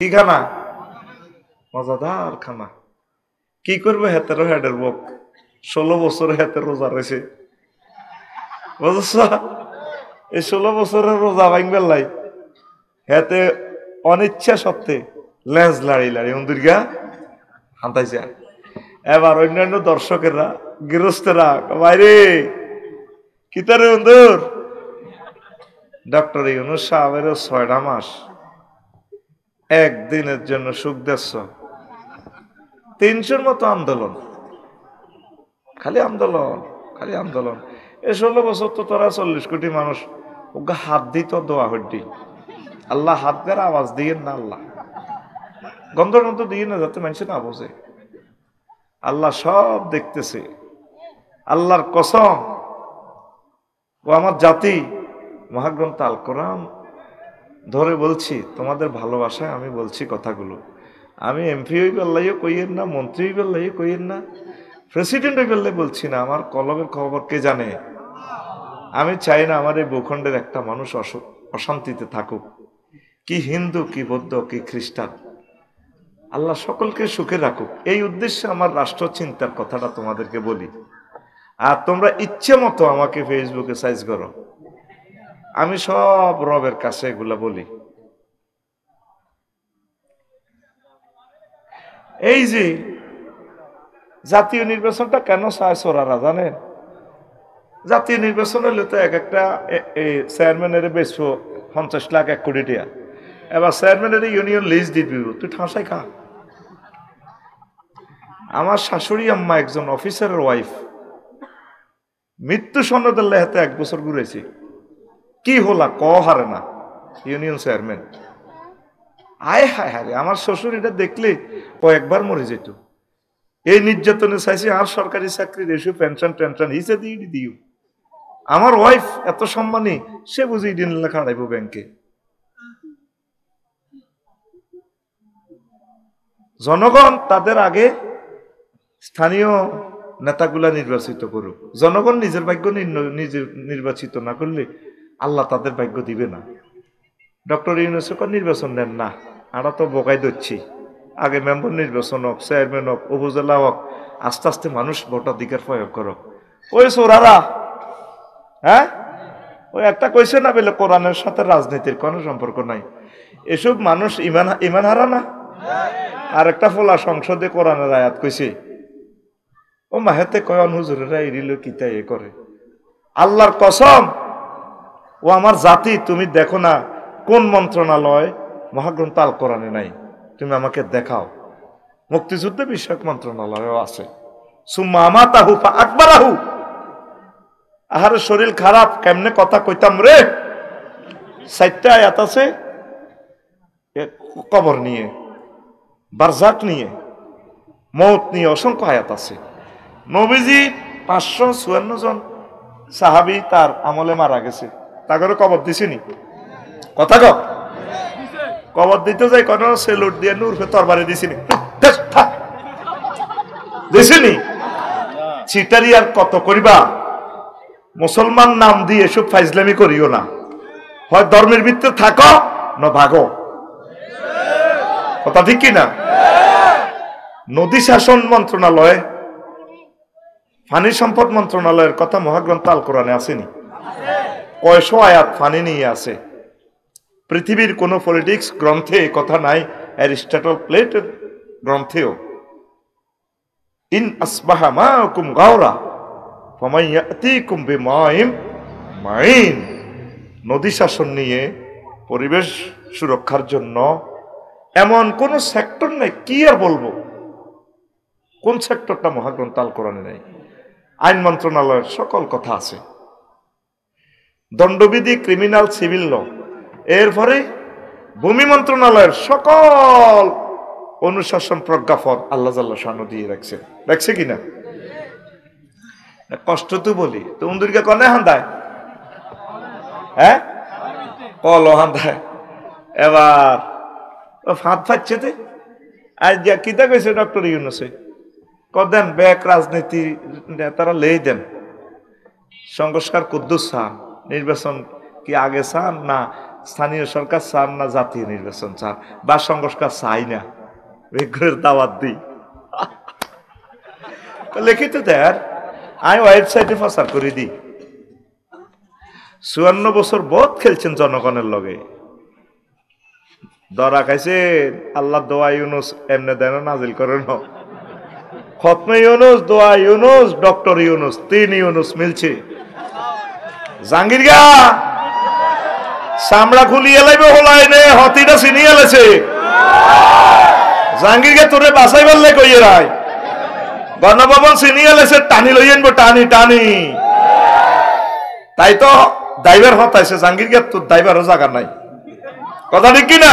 কি খানা? মজাদার খানা। কি করবে হেতেরও হেডের বুক 16 বছর হেতের রোজা রয়েছে, বুঝছ? এই 16 বছরের রোজা ভাঙবেন লাই হেতে অনিচ্ছা সত্ত্বে লেজ লাড়ি লাড়ি দুর্গা হান্তাইছে। এবার অন্যান্য দর্শকেরা গৃহস্থেরা বাইরে কিতারে বন্ধুর ডক্টর ইউনূস সাহেবের 6টা মাস একদিনের জন্য সুখ দেশ 300-র মতো আন্দোলন, খালি আন্দোলন খালি আন্দোলন। এই 16 বছর তো তোরা 40 কোটি মানুষ ওকে হাত দিত দোয়া হড্ডি আল্লাহ হাত দেওয়ার আওয়াজ দিয়ে না, আল্লাহ গন্ধ গন্ধ দিয়ে না যাতে মানুষ না বোঝে। আল্লাহ সব দেখতেছে। আল্লাহর কসম, ও আমার জাতি মহাগ্রন্থ আল কোরআন ধরে বলছি, তোমাদের ভালোবাসায় আমি বলছি কথাগুলো। আমি এমপি হই বেল্লাইও কইয়েন না, মন্ত্রী হই বেল্লাইও কইয়েন না, প্রেসিডেন্ট হই বেল্লাই বলছি না। আমার কলমের খবর কে জানে? আমি চাই না আমার এই ভূখণ্ডের একটা মানুষ অশান্তিতে থাকুক, কি হিন্দু, কি বৌদ্ধ, কি খ্রিস্টান। আল্লাহ সকলকে সুখে রাখুক, এই উদ্দেশ্যে আমার রাষ্ট্র চিন্তার কথাটা তোমাদেরকে বলি। আর তোমরা ইচ্ছে মতো আমাকে ফেসবুকে সাইজ করো, আমি সব রবের কাছে এগুলা বলি। এই যে জাতীয় নির্বাচনটা কেন চায় চোরারা জানেন? জাতীয় নির্বাচন হলে তো এক একটা চেয়ারম্যানের বেশ 50 লাখ 1 কোটি টাকা। এবার চেয়ারম্যানের ইউনিয়ন লিস্ট দিবি, তুই ঠাঁসাই খা। আমার শাশুড়ি আম্মা একজন অফিসারের ওয়াইফ মৃত্যু সনদের লেহাতে 1 বছর ঘুরেছি, কি হলা ক হারে না ইউনিয়ন চেয়ারম্যান। আয় হায় হারে, আমার শ্বশুর এটা দেখলে কয়েকবার মরে যেত। এই নির্যাতনে চাইছি আর সরকারি চাকরির এসে পেনশন টেনশন হিসে দিয়ে দিও। আমার ওয়াইফ এত সম্মানী, সে বুঝি দিন লেখা হারাইব ব্যাংকে। জনগণ তাদের আগে স্থানীয় নেতাগুলা নির্বাচিত করুক। জনগণ নিজের ভাগ্য নিজে নির্বাচিত না করলে আল্লাহ তাদের ভাগ্য দিবে না। ডক্টর ইউনূস নির্বাচন নেন না, আমরা তো বোকাই দিচ্ছি। আগে মেম্বার নির্বাচন হোক, চেয়ারম্যান হোক, উপজেলা হোক, আস্তে আস্তে মানুষ ভোটাধিকার প্রয়োগ করো। ওই সোরারা, হ্যাঁ ওই একটা কইছে না বলে কোরআনের সাথে রাজনীতির কোনো সম্পর্ক নাই। এসব মানুষ ইমান হারা না। আর একটা ফোলা সংসদে কোরআনের আয়াত কইছে, ও মাহেতে কয়ন হুজুরেরা এরিল কিতা এ করে। আল্লাহর কসম, ও আমার জাতি, তুমি দেখো না কোন মন্ত্রণালয় মহাগ্রন্থ আল কোরআনে নাই, তুমি আমাকে দেখাও। মুক্তিযুদ্ধ বিষয়ক মন্ত্রণালয়ও আছে। সুম্মা আমাতাহু ফা আকবারাহু, আহারে শরীর খারাপ কেমনে কথা কইতাম রে। 4টা আয়াত আছে কবর নিয়ে, বারজাক নিয়ে, মৌত নিয়ে, অসংখ্য আয়াত আছে। নবীজি 554 জন সাহাবী তার আমলে মারা গেছে, তাগরে কবর দিছিনি? কথা কও, কবর দিতে যাই কোন সেলুট দিয়ে নূর তরবারি দিছিনি? দিছিনি? চিটারি আর কত করিবা? মুসলমান নাম দিয়ে এসব ফাইজলামি করিও না। হয় ধর্মের ভিতরে থাকো না ভাগো। কথা ঠিক কিনা? নদী শাসন মন্ত্রণালয়, পানি সম্পদ মন্ত্রণালয়ের কথা মহাগ্রন্থ আল কোরআনে আসেনি? কয়শো আয়াত পানি নিয়ে আছে। পৃথিবীর কোন পলিটিক্স গ্রন্থে কথা নাই, অ্যারিস্টটল প্লেটের গ্রন্থেও। In আসবাহা Makum গাওরা ফামাইয়াতিকুম বিমাইম mine. নদী শাসন নিয়ে, পরিবেশ সুরক্ষার জন্য এমন কোন সেক্টর নাই। কি আর বলবো, কোন সেক্টরটা মহাগ্রন্থ আল কোরআনে নাই? আইন মন্ত্রণালয়ের সকল কথা আছে, দণ্ডবিধি, ক্রিমিনাল, সিভিল ল। এরপরে ভূমি মন্ত্রণালয়ের সকল অনুশাসন প্রজ্ঞাপন আল্লাহ জাল্লা শানু দিয়ে রাখছে। রাখছে কিনা? কষ্ট তো বলি, তো উন্দুরকে কনে হান্দায়, হ্যাঁ কল হান্দায়। এবার ও ফাঁদ ফাচ্ছে তে আজ যা কিতা কইছে ডক্টর ইউনূসে, কদেন ব্যাক রাজনীতি নেতারা লেই দেন, সংস্কার কুদ্দুস চান, নির্বাচন কি আগে চান না স্থানীয় সরকার চান না জাতীয় নির্বাচন চান বা সংস্কার চাই না, বেগুনের দাওয়াত দিই লিখিত দেয়। আমি ওয়েবসাইটে প্রচার করে দিই 54 বছর বোধ খেলছেন জনগণের লগে, ধরা খাইছে আল্লাহ দোয়া ইউনুস এমনে দেন নাজিল করেন, খতমে ইউনুস, দোয়া ইউনুস, ডক্টর ইউনুস, 3 ইউনুস মিলছে। জাঙ্গির গা চামড়া খুলিয়ে লাইবে হলাই নে হতিটা চিনিয়ে লেছে। জাঙ্গির গে তোরে বাসাই বললে কইয়ে রায় গণভবন চিনিয়ে লেছে, টানি লই আনবো, টানি টানি। তাই তো ড্রাইভার হতাইছে, জাঙ্গির গে তোর ড্রাইভারও জায়গা নাই, কথা ঠিক কিনা?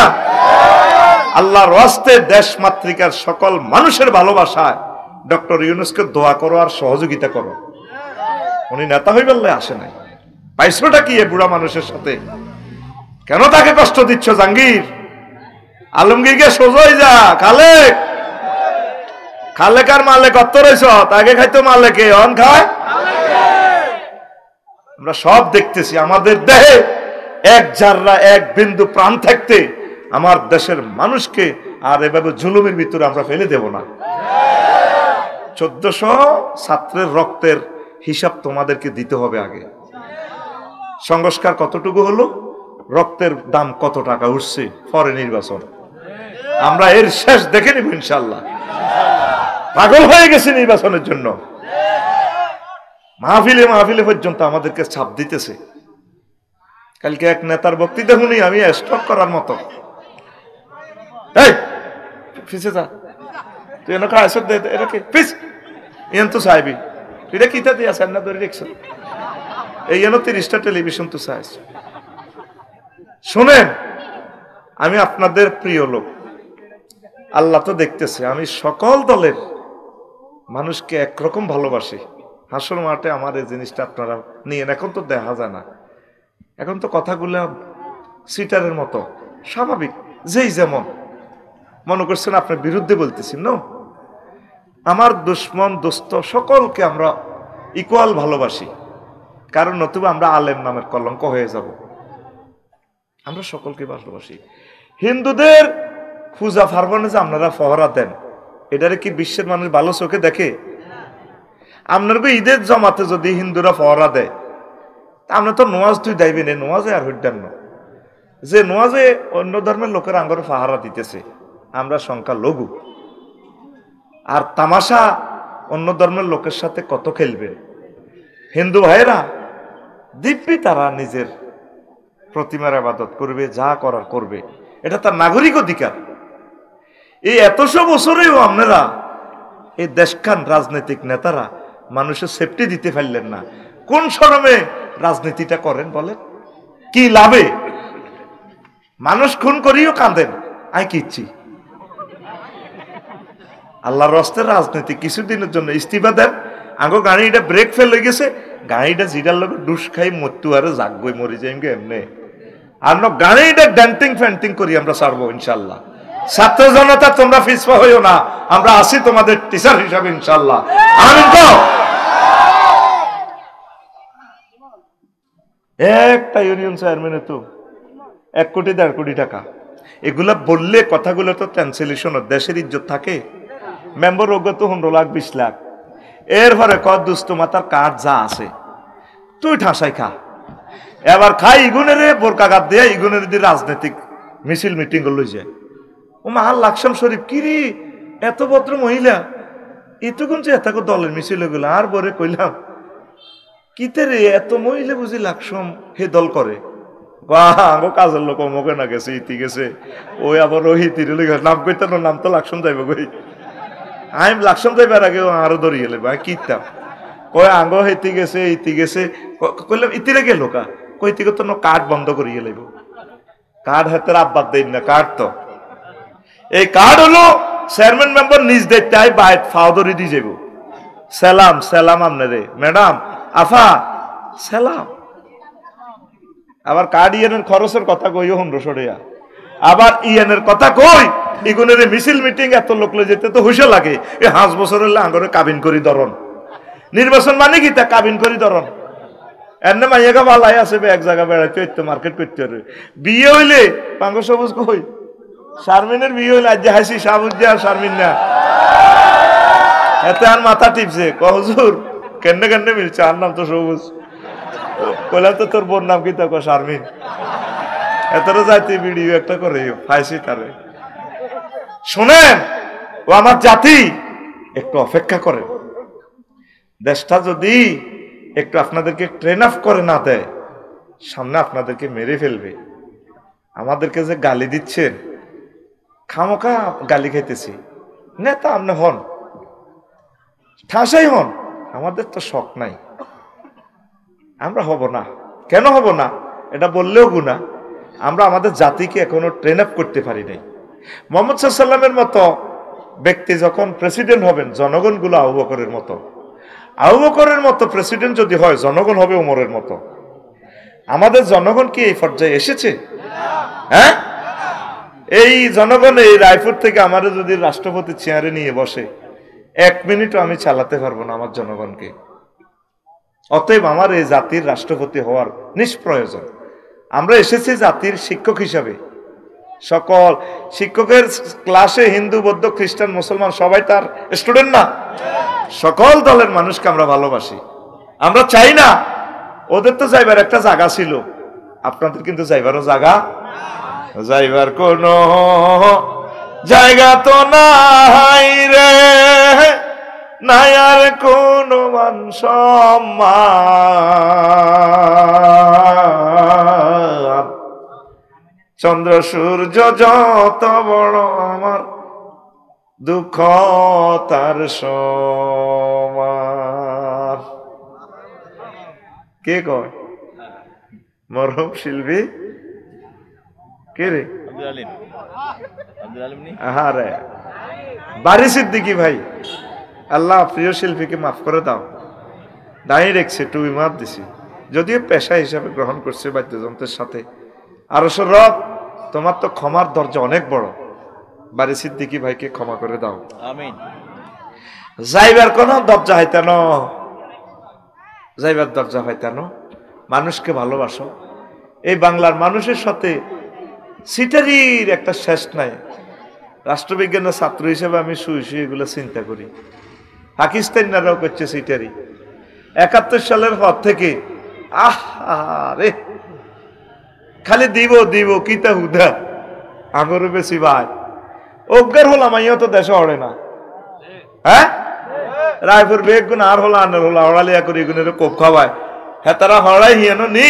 আল্লাহর ওয়াস্তে দেশ মাতৃকার সকল মানুষের ভালোবাসায় ডক্টর ইউনুসকে দোয়া করো আর সহযোগিতা করো। উনি নেতা হই বললে আসে নাই, পাইছোটা কি এ বুড়া মানুষের সাথে? কেন তাকে কষ্ট দিচ্ছ জাঙ্গির? আলমগীরকে সোজই যা, খালেক খালেক আর মালেক অত রয়েছ, তাকে খাইতো মালেকে অন খায়। আমরা সব দেখতেছি, আমাদের দেহে এক জাররা এক বিন্দু প্রাণ থাকতে আমার দেশের মানুষকে আর এভাবে জুলুমের ভিতরে আমরা ফেলে দেব না। 1400 ছাত্রের রক্তের হিসাব তোমাদেরকে দিতে হবে আগে। সংস্কার কতটুকু হলো, রক্তের দাম কত টাকা উঠছে, পরে নির্বাচন আমরা এর শেষ দেখে নিব ইনশাল্লাহ। পাগল হয়ে গেছে নির্বাচনের জন্য, মাহফিলে মাহফিলে পর্যন্ত আমাদেরকে ছাপ দিতেছে। কালকে এক নেতার বক্তৃতা শুনি আমি স্টপ করার মতো, এই ফিসে যা তুই এনে খাইছ দে এটা কি ফিস এন তো চাইবি এটা কিতা দিয়ে আসেন না ধরে রেখছ এই এনে 30টা টেলিভিশন তো চাইছ। শুনেন, আমি আপনাদের প্রিয় লোক, আল্লাহ তো দেখতেছে আমি সকল দলের মানুষকে একরকম ভালোবাসি। হাসর মাঠে আমার এই জিনিসটা আপনারা নিয়েন। এখন তো দেখা যায় না, এখন তো কথাগুলো সিটারের মতো স্বাভাবিক, যেই যেমন মনে করছেন আপনার বিরুদ্ধে বলতেছি। ন আমার দুশ্মন দোস্ত সকলকে আমরা ইকুয়াল ভালোবাসি, কারণ নতুবা আমরা আলেম নামের কলঙ্ক হয়ে যাব। আমরা সকলকে ভালোবাসি। হিন্দুদের পূজা পার্বণে যে আপনারা ফহরা দেন, এটারে কি বিশ্বের মানুষ ভালো চোখে দেখে? আপনার ঈদের জমাতে যদি হিন্দুরা ফহরা দেয়, আমরা তো নোয়াজ তুই দাইবেন, নোয়াজে আর হইডান না যে নোয়াজে অন্য ধর্মের লোকের আঙ্গর পাহারা দিতেছে, আমরা সংখ্যা লঘু। আর তামাশা অন্য ধর্মের লোকের সাথে কত খেলবে। হিন্দু ভাইয়েরা দিব্যি তারা নিজের প্রতিমার ইবাদত করবে, যা করার করবে, এটা তার নাগরিক অধিকার। এই 100 বছরেও আপনারা এই দেশখান রাজনৈতিক নেতারা মানুষের সেফটি দিতে পারলেন না। কোন শরমে রাজনীতিটা করেন বলেন? কি লাভে? মানুষ খুন করিও কাঁদেন, আই কি ইচ্ছি আল্লাহর রাস্তায় রাজনীতি কিছুদিনের জন্য ইস্তিফা দেন। আগো গাড়িটা ব্রেক ফেল হয়ে গেছে, গাড়িটা জিরার লোক ডুস খাই মরতু আরে জাগবই মরি যাই এমনি। আর গাড়িটা ড্যান্টিং ফ্যান্টিং করি আমরা ছাড়বো ইনশাল্লাহ। ছাত্র জনতা তোমরা পিছপা হইও না, আমরা আছি তোমাদের টিচার হিসাবে ইনশাল্লাহ। আমিন তো। একটা ইউনিয়ন চেয়ারম্যানে তো 1 কোটি 1.5 কোটি টাকা। এগুলা বললে কথাগুলো তো ট্রান্সলেশন, দেশের ইজ্জত থাকে। মেম্বার যোগ্য তো 15 লাখ 20 লাখ। এরপরে কত দুস্থ মাতার কাঠ যা আছে তুই ঠাসাই খা। এবার খাই ইগুনের বোরকা গাদ দিয়ে ইগুনের দিয়ে রাজনৈতিক মিছিল মিটিং লই যায়। ও মা লাকসাম শরীফ কিরি এত ভদ্র মহিলা, এতক্ষণ যে এত দলের মিছিল গুলো। আর বরে কইলাম কিতে রে এত মহিলা বুঝি লাকসাম হে দল করে? গো কাজের লোক অমুকে না গেছে, ইতি গেছে, ওই আবার ওই ইতির নাম কইতে নাম তো লাকসাম যাইব গই। আমি লাকসাম যাইবার আগে আরো ধরিয়ে লেব কিতাম কই আঙ্গ হেতি গেছে ইতি গেছে। কইলাম ইতিরে গেল কা? কইতে তো কাঠ বন্ধ করিয়ে লেব। কাঠ হাতের আব্বাদ দেন না, কাঠ তো এই কার্ড হলো চেয়ারম্যান মেম্বার নিজ দেখতে আই বাইট ফাউদরি দিয়ে যাব। সালাম সালাম আপনারে ম্যাডাম আফা সালাম। আবার কার্ড ইয়েনের খরচের কথা কই 1500 টাকা। আবার ইয়েনের কথা কই ইগুনের মিছিল মিটিং এত লোক লই যেতে তো হুশে লাগে। এই 5 বছর হলে আঙ্গরে কাবিন করি ধরন। নির্বাচন মানে কি তা কাবিন করি ধরন। এনে মাইয়াকে ভালাই আছে এক জায়গা বেড়াইতে হইতো মার্কেট করতে পারবে বিয়ে হইলে পাঙ্গ সবুজ কই শারমিনের বিয়ে হইলে আজ হাসি সাবুজ্জা আর শারমিন না এতে আর মাথা টিপছে হুজুর কেন্নে কেন্নে মিলছে আর নাম তো সবুজ কইলাম তো তোর বোন নাম কি তো শারমিন এতটা যাইতে ভিডিও একটা করে ফাইসি তারে শোনেন ও আমার জাতি একটু অপেক্ষা করে দেশটা যদি একটু আপনাদেরকে ট্রেন আপ করে না দেয় সামনে আপনাদেরকে মেরে ফেলবে আমাদেরকে যে গালি দিচ্ছেন খামোখা গালি খাইতেছি নেতা আপনি হন ঠাসাই হন আমাদের তো শখ নাই আমরা হব না কেন হব না এটা বললেও গুনাহ আমরা আমাদের জাতিকে এখনো ট্রেন আপ করতে পারি নাই মুহাম্মদ সাল্লাল্লাহু আলাইহি ওয়াসাল্লামের মতো ব্যক্তি যখন প্রেসিডেন্ট হবেন জনগণগুলো আবু বকরের মতো আবু বকরের মতো প্রেসিডেন্ট যদি হয় জনগণ হবে ওমরের মতো আমাদের জনগণ কি এই পর্যায়ে এসেছে হ্যাঁ এই জনগণ এই রায়পুর থেকে আমারে যদি রাষ্ট্রপতি চেয়ারে নিয়ে বসে 1 মিনিটও আমি চালাতে পারবো না আমার জনগণকে অতএব আমার এই জাতির রাষ্ট্রপতি হওয়ার নিষ্প্রয়োজন আমরা এসেছি জাতির শিক্ষক হিসাবে সকল শিক্ষকের ক্লাসে হিন্দু বৌদ্ধ খ্রিস্টান মুসলমান সবাই তার স্টুডেন্ট না সকল দলের মানুষকে আমরা ভালোবাসি আমরা চাই না ওদের তো যাইবার একটা জায়গা ছিল আপনাদের কিন্তু যাইবারও জায়গা যাইবার কোন জায়গা তো নাই রে নাই আর কোন মান সম্মান চন্দ্র সূর্য যত বড় আমার দুঃখ তার সমান কে কয় মরহম শিল্পী কে রে আহারে বাড়ি সিদ্দিকী ভাই আল্লাহ প্রিয় শিল্পীকে মাফ করে দাও দাঁড়িয়ে রেখছে টুই মাপ দিছি যদিও পেশা হিসাবে গ্রহণ করছে বাদ্যযন্ত্রের সাথে আর রব তোমার তো ক্ষমার দরজা অনেক বড় বাড়ি সিদ্দিকী ভাইকে ক্ষমা করে দাও আমিন যাইবার কোন দরজা হইতেন যাইবার দরজা হইতেন মানুষকে ভালোবাসো এই বাংলার মানুষের সাথে সিটারির একটা শেষ নাই রাষ্ট্রবিজ্ঞানের ছাত্র হিসেবে আমি শুয়ে শুয়ে এগুলো চিন্তা করি পাকিস্তানিরাও করছে সিটারি 71 সালের পর থেকে আরে খালি দিব দিব কিতা হুদা আগরও বেশি ভাই অজ্ঞার হলাম আইও তো দেশে অড়ে না হ্যাঁ রায়পুর বেগ গুণ আর হলো আনের হলো হড়ালিয়া করি এগুনের কোপ খাওয়ায় হ্যাঁ তারা হড়াই হিয়ানো নি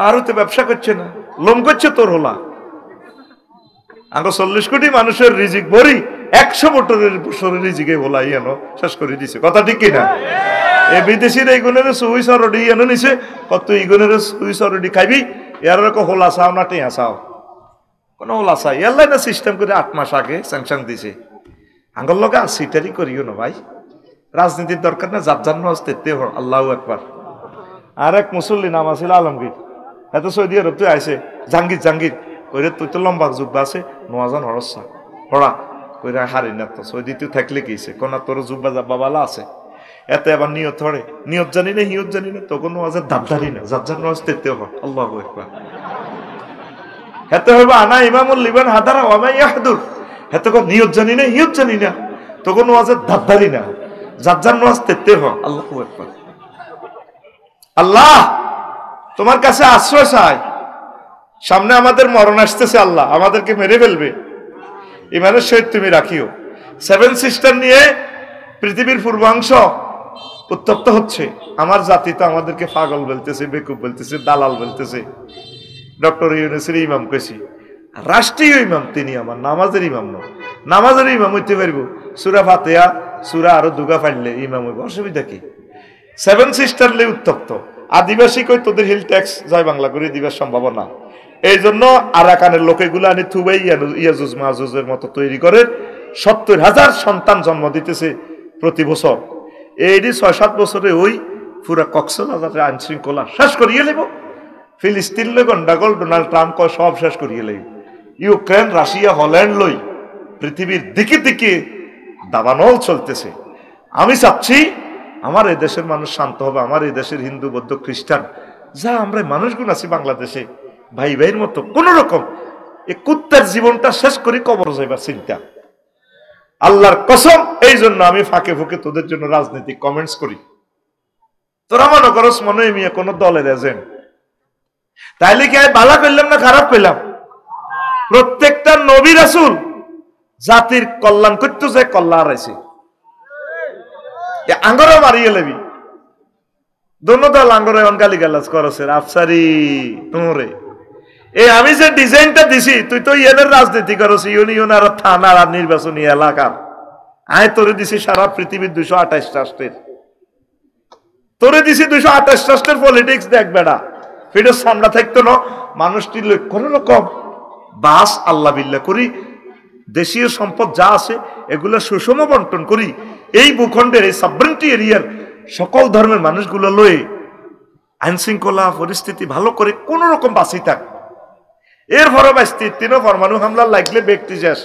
আরও তো ব্যবসা করছে না লোম করছে তোর হলা আগে 40 কোটি মানুষের রিজিক বড়ি 100 বছরের রিজিকে হলা ইয়ানো শেষ করে দিছে কথা ঠিক কিনা এই বিদেশির এইগুনের সুই সরডি ইয়ানো নিছে কত এইগুনের সুই সরডি খাইবি এর রকম হোলা চাও না টিয়া চাও কোনো হোলা চাই এলাই না সিস্টেম করে 8 মাস আগে স্যাংশন দিছে আঙ্গল লগা সিটারি করিও না ভাই রাজনীতির দরকার না যার জন্য আসতে আল্লাহু আকবার আর এক মুসল্লি নাম আছিল আলমগীর এত সৌদি আরব তুই আইসে জাহাঙ্গীর জাহাঙ্গীর কইরে তুই তো লম্বা জুব্বা আছে নোয়াজান হরসা হড়া কইরা হারি না তো সৌদি তুই থাকলে কিছে কোনা তোর জুব্বা জাব্বা বালা আছে এত আবার নিয়ত হরে নিয়ত জানি না হিয়ত জানি না তখন নোয়াজের দাবদারি না যার জন্য আসতে হয় আল্লাহু আকবার হেতে হইবা আনা ইমামুল লিবান হাদারা ওয়া মা ইয়াহদুর হেতে কো নিয়ত জানি না হিয়ত জানি না তখন নোয়াজের দাবদারি না যার জন্য আসতে হয় আল্লাহু আকবার আল্লাহ তোমার কাছে আশ্রয় চাই সামনে আমাদের মরণ আসতেছে আল্লাহ আমাদেরকে মেরে ফেলবে ইমানের সহিত তুমি রাখিও 7 সিস্টার নিয়ে পৃথিবীর পূর্বাংশ উত্তপ্ত হচ্ছে আমার জাতি তো আমাদেরকে পাগল বলতেছে বেকুব বলতেছে দালাল বলতেছে ডক্টর ইউনূসের ইমাম কইছি রাষ্ট্রীয় ইমাম তিনি আমার নামাজের ইমাম নয় নামাজের ইমাম হইতে পারবো সূরা ফাতিহা সূরা আরো দুগা ফাইলে ইমাম হইব অসুবিধা কি 7 সিস্টার লে উত্তপ্ত আদিবাসী কই তোদের হিল ট্যাক্স জয় বাংলা করে দিবার সম্ভাবনা এই জন্য আরাকানের লোকেগুলো আনি থুবাই ইয়াজুজ মাজুজের মতো তৈরি করে 70,000 সন্তান জন্ম দিতেছে প্রতি বছর এইটি 6-7 বছরে ওই পুরা কক্সবাজারের আইন শৃঙ্খলা শেষ করিয়ে নেব ফিলিস্তিন লই গন্ডাগোল ডোনাল্ড ট্রাম্প কয় সব শেষ করিয়ে নেব ইউক্রেন রাশিয়া হল্যান্ড লই পৃথিবীর দিকে দিকে দাবানল চলতেছে আমি চাচ্ছি আমার এই দেশের মানুষ শান্ত হবে, আমার এই দেশের হিন্দু বৌদ্ধ খ্রিস্টান যা আমরা মানুষগুলো আছি বাংলাদেশে ভাই ভাইয়ের মতো কোন রকম এই কুত্তার জীবনটা শেষ করি কবর যাইবার চিন্তা। আল্লাহর কসম, এই জন্য আমি ফাঁকে ফুঁকে তোদের জন্য রাজনৈতিক কমেন্টস করি। তোরা মনে করস মনে হয় কোন দলের এজেন্ট, তাইলে কি আমি ভালো করলাম না খারাপ করলাম? প্রত্যেকটা নবী রাসূল জাতির কল্যাণ করতে যায়, কল্যাণ আছে আঙ্গরে মারিয়ে লেবি দোনো দল আঙ্গরে গালি গালাজ করছে আফসারি তোরে আমি যে ডিজাইনটা দিছি তুই তো ইয়েদের রাজনীতি করছ, ইউনিয়ন আর থানার আর নির্বাচনী এলাকার। আয় তোরে দিছি সারা পৃথিবীর 228 রাষ্ট্রের, তোরে দিছি 228 রাষ্ট্রের পলিটিক্স দেখ বেড়া ফিডোর সামনে থাকতো না মানুষটির কোন রকম বাস আল্লাহ বিল্লাহ করি, দেশীয় সম্পদ যা আছে এগুলো সুষম বন্টন করি, এই ভূখণ্ডের এই সাবরেন্টি এরিয়ার সকল ধর্মের মানুষগুলো লয়ে আইন শৃঙ্খলা পরিস্থিতি ভালো করে কোন রকম বাঁচি থাক। এর পরে বাঁচতে তিনও পরমাণু হামলা লাগলে ব্যক্তি শেষ।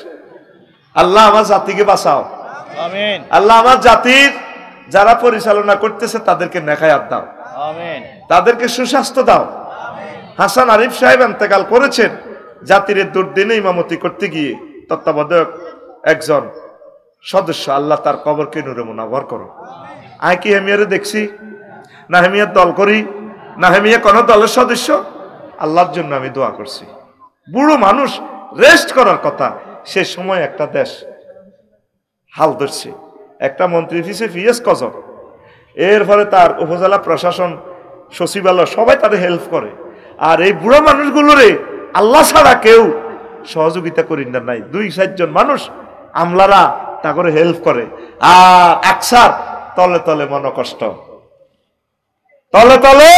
আল্লাহ আমার জাতিকে বাঁচাও, আমিন। আল্লাহ আমার জাতির যারা পরিচালনা করতেছে তাদেরকে নেখায়াত দাও, আমিন। তাদেরকে সুস্বাস্থ্য দাও। হাসান আরিফ সাহেব ইন্তেকাল করেছেন, জাতির দুর্দিনে ইমামতি করতে গিয়ে তত্ত্বাবধায়ক একজন সদস্য, আল্লাহ তার কবরকে নূরে মুনাওয়ার করো। আয় কি হেমিয়ারে দেখছি না হেমিয়ার দল করি না হেমিয়া কোন দলের সদস্য, আল্লাহর জন্য আমি দোয়া করছি। বুড়ো মানুষ রেস্ট করার কথা, সে সময় একটা দেশ হাল ধরছে, একটা মন্ত্রী ফিসে ফিএস কজন, এর ফলে তার উপজেলা প্রশাসন সচিবালয় সবাই তাদের হেল্প করে। আর এই বুড়ো মানুষগুলোরে আল্লাহ ছাড়া কেউ সহযোগিতা করি না, নাই 2-4 জন মানুষ আমলারা তা করে হেল্প করে। আর আকসার তলে তলে মন কষ্ট, তলে তলে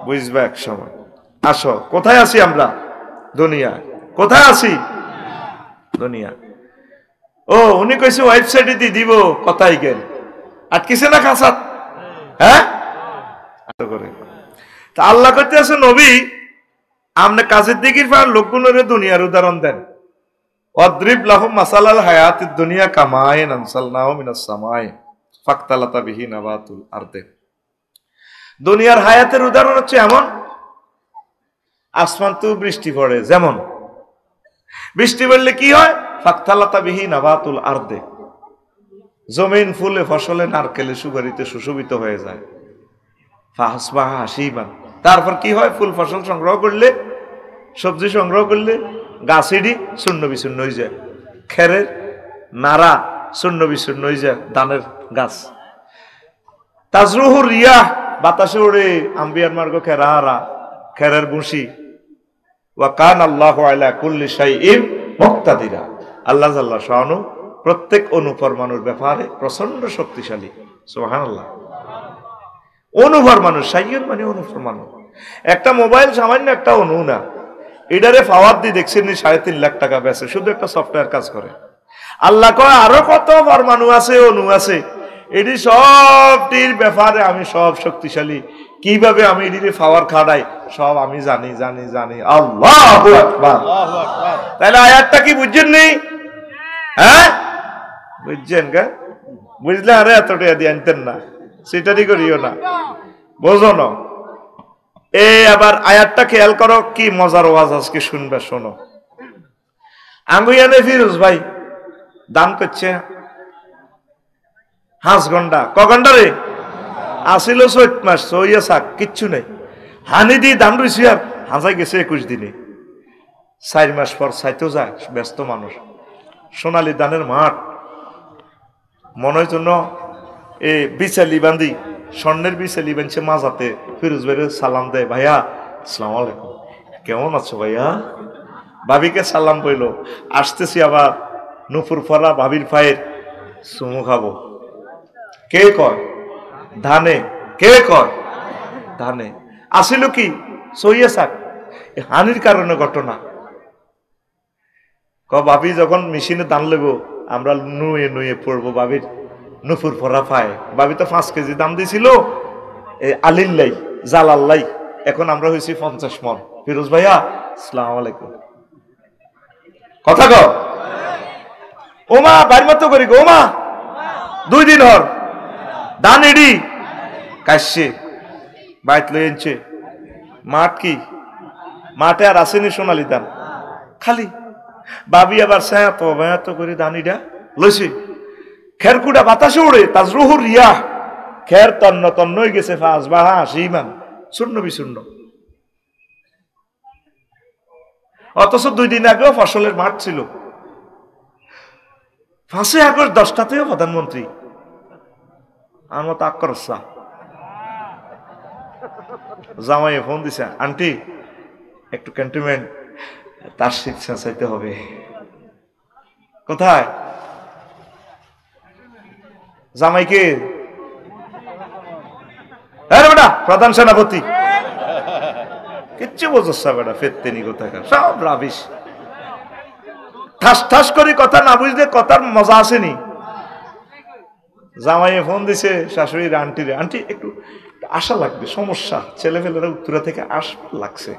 বুঝবে এক সময়। আসো, কোথায় আছি আমরা? দুনিয়া। কোথায় আছি? দুনিয়া। ও উনি কইছে ওয়েবসাইটে দিয়ে দিব, কথাই গেল আটকিছে না খাসাত, হ্যাঁ করে। তা আল্লাহ করতে আছে নবী আমনে কাজের দিকের পর লোকগুলোর দুনিয়ার উদাহরণ দেন। অদ্রিব লাহুম মাসালাল হায়াতিদ দুনিয়া কামাইন আনসালনাহু মিনাস সামাই ফাকতালাতা বিহি নাবাতুল আরদে। দুনিয়ার হায়াতের উদাহরণ হচ্ছে এমন, আসমান তো বৃষ্টি পড়ে, যেমন বৃষ্টি পড়লে কি হয়? ফাকতালাতা বিহি নাবাতুল আরদে, জমিন ফুলে ফসলে নারকেলে সুগরিতে সুশোভিত হয়ে যায়। ফাহাসবাহা হাসিবান, তারপর কি হয়? ফুল ফসল সংগ্রহ করলে, সবজি সংগ্রহ করলে গাছেরই শূন্য বিশূন্য হয়ে যায়, খেরের নাড়া শূন্য বিশূন্য হয়ে যায়, ধানের গাছ। তাজরুহুর রিয়াহ, বাতাসে ওড়ে আম্বিয়ার মার্গ খেরাহারা, খেরের বুসি। ওয়া কান আল্লাহু আলা কুল্লি শাইইন মুক্তাদিরা, আল্লাহ জাল্লা শাআনু প্রত্যেক অনুপরমাণুর ব্যাপারে প্রচন্ড শক্তিশালী। সুবহানাল্লাহ। অনুপরমাণু, শাইইন মানে অনুপরমাণু। একটা মোবাইল সামান্য একটা অণু না, এটারে পাওয়ার দিয়ে দেখছেন 3.5 লাখ টাকা বেচে, শুধু একটা সফটওয়্যার কাজ করে। আল্লাহ কয় আরো কত পরমাণু আছে, অণু আছে, এটি সবটির ব্যাপারে আমি সব শক্তিশালী। কিভাবে আমি এটির পাওয়ার খাড়াই সব আমি জানি জানি জানি। আল্লাহু আকবার। তাহলে আয়াতটা কি বুঝছেন নি? হ্যাঁ বুঝছেন গা? বুঝলে আরে এতটা দিয়ে আনতেন না, সেটারই করিও না, বোঝো না। আবার আয়াতটা খেয়াল করো, কি মজার ওয়াজ আজকে শুনবে, শোনো। আঙ্গুইয়ানে ফিরোজ ভাই দান করছে হাঁস গন্ডা, ক গন্ডা রে আসিল 4 মাস, সইয়া শাক কিচ্ছু নেই, হানি দিয়ে দান রয়েছি, আর হাঁসাই গেছে 21 দিনে। 4 মাস পর চাইতেও যায় ব্যস্ত মানুষ, সোনালী দানের মাঠ মনে হয় জন্য বিচালি বান্ধি, স্বর্ণের বিচালি বানছে মাজাতে। ফিরোজ ভাইয়ের সালাম দেয়, ভাইয়া আসসালামু আলাইকুম, কেমন আছো ভাইয়া? ভাবিকে সালাম বইল, আসতেছি আবার নুপুর ফরা ভাবির পায়ের চুমু খাবো। কে কয় ধানে, কে কয় ধানে। আসিল কি সইয়া শাক, হানির কারণে ঘটনা। ভাবি যখন মেশিনে দান লেব, আমরা নুয়ে নুয়ে পড়বো ভাবির নুপুর ফরা পায়। ভাবি তো 5 কেজি দাম দিছিল আলিল্লাই জালাল্লাই, এখন আমরা হয়েছি 50 মন। ফিরোজ ভাইয়া আসসালামু আলাইকুম, কথা কও। ওমা বাড়ির মতো করি গো, ওমা 2 দিন হর দান এডি কাশছে বাইত লই এনছে মাঠ কি মাঠে আর আসেনি সোনালি ধান খালি বাবি আবার ছায়াত করে দানিটা লইছে খেরকুটা বাতাসে উড়ে তাজরুহুর রিয়া খের তন্ন তন্ন হয়ে গেছে ফাঁস বাহা ইমান শূন্য বিশূন্য অথচ 2 দিন আগেও ফসলের মাঠ ছিল 5 আগস্ট 10টাতেও প্রধানমন্ত্রী আমার তাক করছা জামাই ফোন দিছে আন্টি একটু ক্যান্টনমেন্ট তার শিক্ষা চাইতে হবে কোথায় জামাইকে বেটা প্রধান সেনাপতি কিচ্ছু বোঝা বেটা ফেরতেনি কোথাকার সব রাবিশ ঠাস ঠাস করে কথা না বুঝলে কথার মজা আসেনি জামাইয়ে ফোন দিছে শাশুড়ির আন্টিরে আন্টি একটু আশা লাগবে সমস্যা ছেলে ফেলেরা উত্তরা থেকে আসবার লাগছে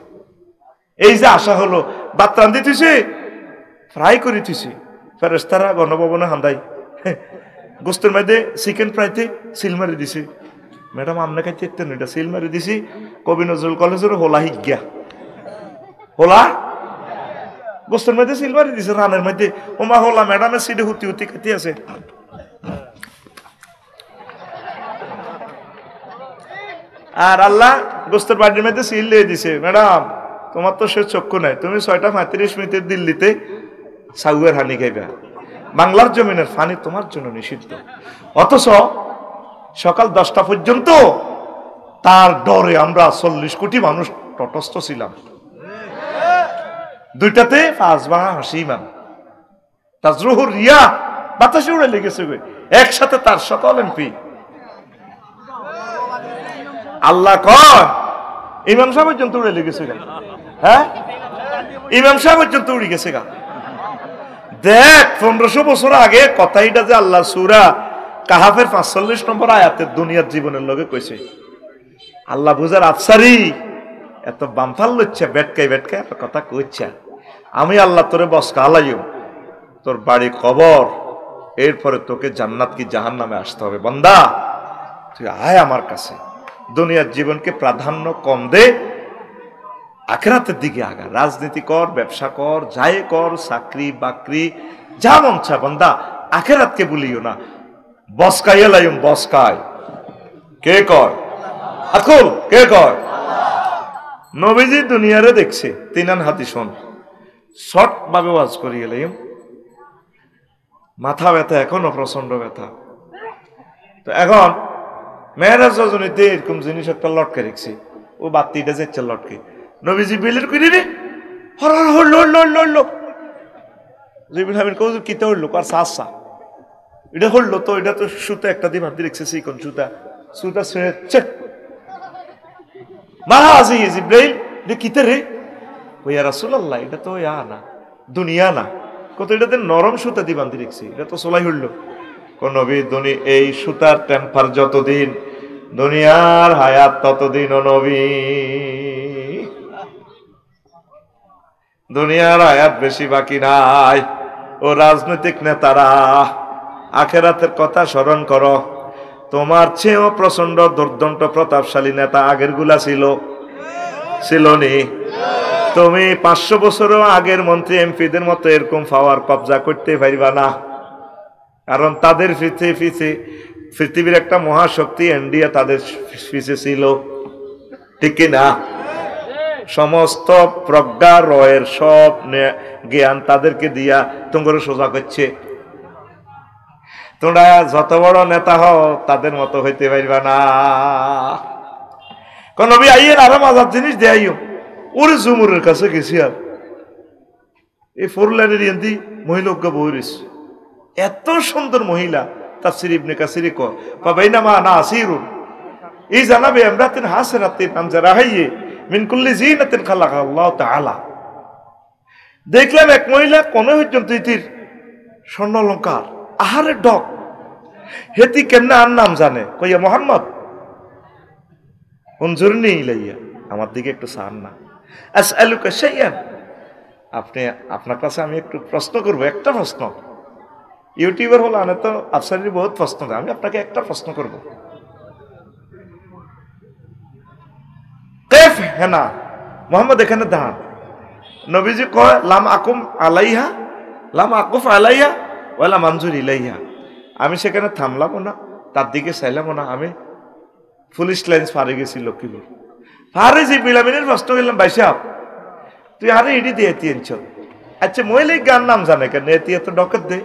এই যে আশা হলো ভাত রান্ধি থুইছে ফ্রাই করে থুইছে ফেরেশতারা গণভবনে হান্দাই গোস্তের মধ্যে চিকেন ফ্রাইতে সিল মারি দিছে ম্যাডাম আমনে খাইতে এতেন এটা সিল মারি দিছি কবি নজরুল কলেজের হোলা হিজ্ঞা হোলা গোস্তের মধ্যে সিল মারি দিছে রানের মধ্যে ওমা হোলা ম্যাডামের সিটে হুতি হুতি খাইতে আছে আর আল্লাহ গোস্তের বাড়ির মধ্যে সিল দিয়ে দিছে ম্যাডাম তোমার তো সে চক্ষু নাই তুমি 6:35 দিল্লিতে সাউয়ের হানি খাইবা বাংলার জমিনের ফানি তোমার জন্য নিষিদ্ধ অথচ সকাল 10টা পর্যন্ত তার ডরে আমরা 40 কোটি মানুষ তটস্থ ছিলাম 2টাতে ফাজবা হাসিমান তাজরুহুর রিয়া বাতাসে উড়ে লেগেছে একসাথে তার সকল এমপি আল্লাহ কয় ইমাম সাহেব পর্যন্ত উড়ে লেগেছে গা হ্যাঁ ইমাম সাহেব পর্যন্ত উড়ে গেছে গা দেখ 1500 বছর আগে কথাইটা যে আল্লাহ সূরা কাহাফের 45 নম্বর আয়াতের দুনিয়ার জীবনের লগে কইছে আল্লাহ বুঝার আফসারি এত বামফাল লচ্ছে বেটকাই কথা কইছে আমি আল্লাহ তোরে বসকা আলাইও তোর বাড়ি কবর এরপরে তোকে জান্নাত কি জাহান্নামে আসতে হবে বান্দা তুই আয় আমার কাছে দুনিয়ার জীবনকে প্রাধান্য কম দে আখিরাতের দিকে আগা রাজনীতি কর ব্যবসা কর যাই কর চাকরি বাকরি যা মন চা বান্দা আখিরাতকে ভুলিও না বসকাইয়া লাইম বসকায় কে কয় আকুল কে কয় নবীজি দুনিয়ারে দেখছে 3 হাতি শোন শর্ট ভাবে ওয়াজ করিয়ে লাইম মাথা ব্যথা এখনো প্রচন্ড ব্যথা তো এখন মেয়েরাজ রজনীতে এরকম জিনিস একটা লটকে রেখছি ও বাতিটা যাচ্ছে লটকে নবীজি বিলের করি রে হরলো জিবিন হামির কৌজ কিতে হইলো আর সাসা এটা হইলো তো এটা তো সুতা একটা দিয়ে ভাবতে রেখছে কোন সুতা ছেড়ে মাহাজি জিব্রাইল এটা কিতে রে ওইয়া রাসূলুল্লাহ এটা তো ইয়া না দুনিয়া না কত এটাতে নরম সুতা দিয়ে বাঁধি রেখছি এটা তো সোলাই হইলো কোন নবী এই সুতার টেম্পার যতদিন দুনিয়ার হায়াত ততদিন ও নবী দুনিয়ার হায়াত বেশি বাকি নাই ও রাজনৈতিক নেতারা আখেরাতের কথা স্মরণ করো তোমার চেয়েও প্রচন্ড দুর্দন্ত প্রতাপশালী নেতা আগের গুলা ছিল নি তুমি 500 বছরও আগের মন্ত্রী এমপিদের মতো এরকম পাওয়ার কবজা করতে পারবা না কারণ তাদের পৃথিবীর একটা মহাশক্তি ইন্ডিয়া তাদের পিছে ছিল ঠিক না সমস্ত প্রজ্ঞা রয়ের সব জ্ঞান তাদেরকে দিয়া তোমার সোজা করছে তোমরা যত বড় নেতা হও তাদের মতো হইতে পারবা না কোন নবী আইয়ের আরাম আজাদ জিনিস দেয়াইও ওরে জুমুরের কাছে গেছি আর এই 4 লাইনের ইন্দি মহিলা বইরিস এত সুন্দর মহিলা তাফসীর ইবনে কাসির কয় ফাবাইনামা না আসিরুন এই জানাবে আমরাতিন হাসরাতিন আমজারাহাইয়ে মিন কুল্লি জিনাতিন খালাকা আল্লাহ তাআলা দেখলাম এক মহিলা কোন পর্যন্ত ইতির স্বর্ণ অলংকার আহারে ডক হেতি কেমনে আর নাম জানে কইয়া মুহাম্মদ উনজুরনি ইলাইয়া আমার দিকে একটু চান না আসআলুকা শাইআন আপনার কাছে আমি একটু প্রশ্ন করব একটা প্রশ্ন ইউটিউবার হলো আনে তো আফসারির বহুত প্রশ্ন দেয় আমি আপনাকে একটা প্রশ্ন করব কেফ হেনা মোহাম্মদ এখানে দাঁড়ান। নবীজি কয় লাম আকুম আলাইহা লাম আকুফ আলাইহা ওয়ালা মানজুর ইলাইহা। আমি সেখানে থামলামও না, তার দিকে চাইলামও না। আমি পুলিশ লাইন্স পারে গেছি লক্ষ্মীপুর। পারে যে বিলামিনের প্রশ্ন করলাম, ভাই সাহেব তুই আরে ইডি দিয়ে এতিয়েছ, আচ্ছা মহিলা গান নাম জানে কেন এতিয়ে তো ডকত দে।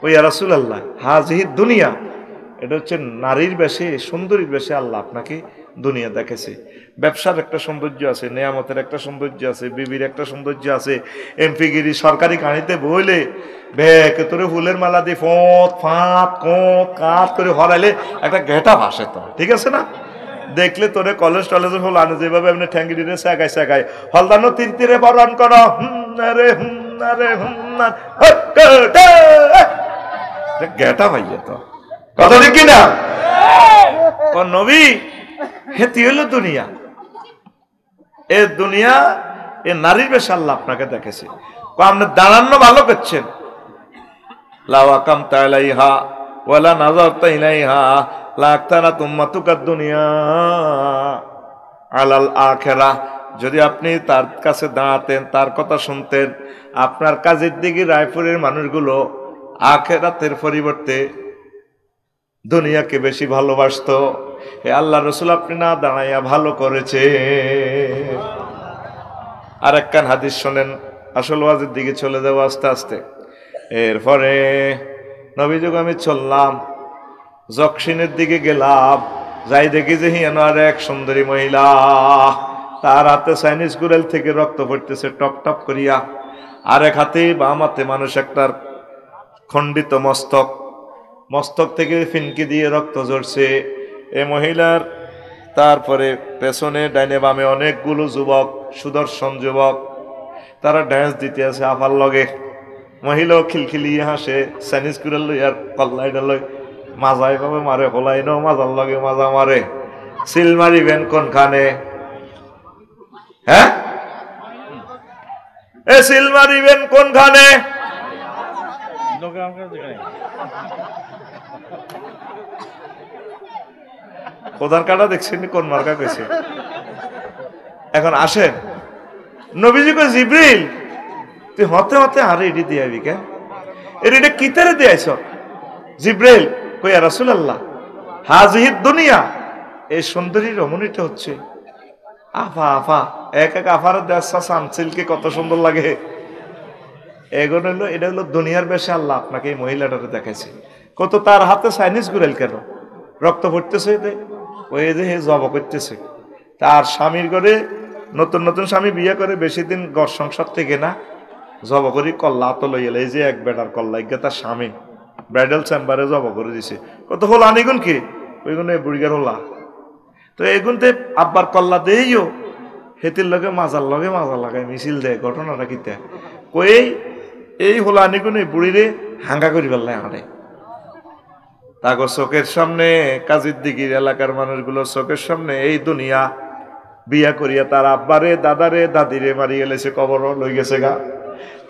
ওই রাসূলুল্লাহ হাজিহি দুনিয়া, এটা হচ্ছে নারীর বেশে সুন্দরীর বেশে আল্লাহ আপনাকে দুনিয়া দেখেছে। ব্যবসার একটা সৌন্দর্য আছে, নেয়ামতের একটা সৌন্দর্য আছে, বিবির একটা সৌন্দর্য আছে, এমপিগিরি সরকারি কাহিনীতে বইলে ভেকে তোরে ফুলের মালা দিয়ে ফোঁত ফাঁত কোঁত কাঁত করে হরাইলে একটা ঘেটা ভাসে তো, ঠিক আছে না? দেখলে তোরে কলেজ টলেজের হল আনে যেভাবে এমনি ঠ্যাঙ্গি দিলে শেখায় শেখায় হলদানো তিন তীরে বরণ করো ঘেটা ভাইয়া তো কথা ঠিক কিনা? নবী হেতি হইল দুনিয়া, এ দুনিয়া এ নারীর বেশ আল্লাহ আপনাকে দেখেছে। আপনি দাঁড়ানো ভালো করছেন, লাওয়াকাম তাইলাইহা ওয়ালা নাযারতা ইলাইহা লাকতানা তুম্মাতুকাদ দুনিয়া আলাল আখিরাহ। যদি আপনি তার কাছে দাঁড়াতেন, তার কথা শুনতেন, আপনার কাজের দিকে রায়পুরের মানুষগুলো আখিরাতের পরিবর্তে দুনিয়াকে বেশি ভালোবাসত। হে আল্লাহ রসুল আপনি না দাঁড়াইয়া ভালো করেছে। আর একখান হাদিস শোনেন, আসল ওয়াজের দিকে চলে যাবো আস্তে আস্তে। এরপরে নবীযুগ আমি চললাম, জকশিনের দিকে গেলাম, যাই দেখি যে হিয়ানো আর এক সুন্দরী মহিলা, তার হাতে চাইনিজ গুরেল থেকে রক্ত পড়তেছে টপ টপ করিয়া, আর এক হাতে বাম হাতে মানুষ একটার খণ্ডিত মস্তক, মস্তক থেকে ফিনকি দিয়ে রক্ত ঝরছে এ মহিলার। তারপরে পেছনে ডাইনে বামে অনেকগুলো যুবক, সুদর্শন যুবক, তারা ড্যান্স দিতে আছে আফার লগে। মহিলাও খিলখিলিয়ে হাসে, চাইনিজ কুড়াল লই আর কল্লাইটা লই মাজাই ভাবে মারে, হলাই ন মাজার লগে মাজা মারে। সিল মারিবেন কোনখানে? হ্যাঁ এ সিল মারিবেন কোনখানে? প্রধান কাটা দেখছেন কোন মার্কা গেছে। এখন আসেন, নবীজি কই জিবরিল তুই হতে হতে আরে এটি দিয়াবি কেন? এটা কিতারে দিয়াইছ? জিবরিল কই ইয়া রাসূলুল্লাহ হাজিহি দুনিয়া, এই সুন্দরী রমণীটা হচ্ছে আফা। আফা এক এক আফার দেশা সানসিলকে কত সুন্দর লাগে। এগুলো হলো, এটা হলো দুনিয়ার বেশে আল্লাহ আপনাকে এই মহিলাটাকে দেখাইছে। কত তার হাতে চাইনিজ গুরেল কেন রক্ত পড়তেছে, ওই যে হে জব করতেছে। তার স্বামীর ঘরে নতুন নতুন স্বামী বিয়ে করে বেশি দিন ঘর সংসার থেকে না, জব করি কল্লা তো লই এলে, এই যে এক বেটার কল্লা ইগে তার স্বামী ব্রাইডাল চেম্বারে জব করে দিছে। কত হল আনিগুন কি ওইগুলো বুড়িগার হলা তো এগুনতে আব্বার কল্লা দেইও হেতির লগে মাজার লাগায় মিছিল দেয়। ঘটনাটা কিতা কই এই হলো আনিগুন এই বুড়িরে হাঙ্গা করি পারলে হাঁটে তাগো চোখের সামনে, কাজীর দিঘির এলাকার মানুষগুলো চোখের সামনে এই দুনিয়া বিয়া করিয়া তার আব্বারে দাদারে দাদিরে মারি গেলেছে, কবর লই গেছে গা।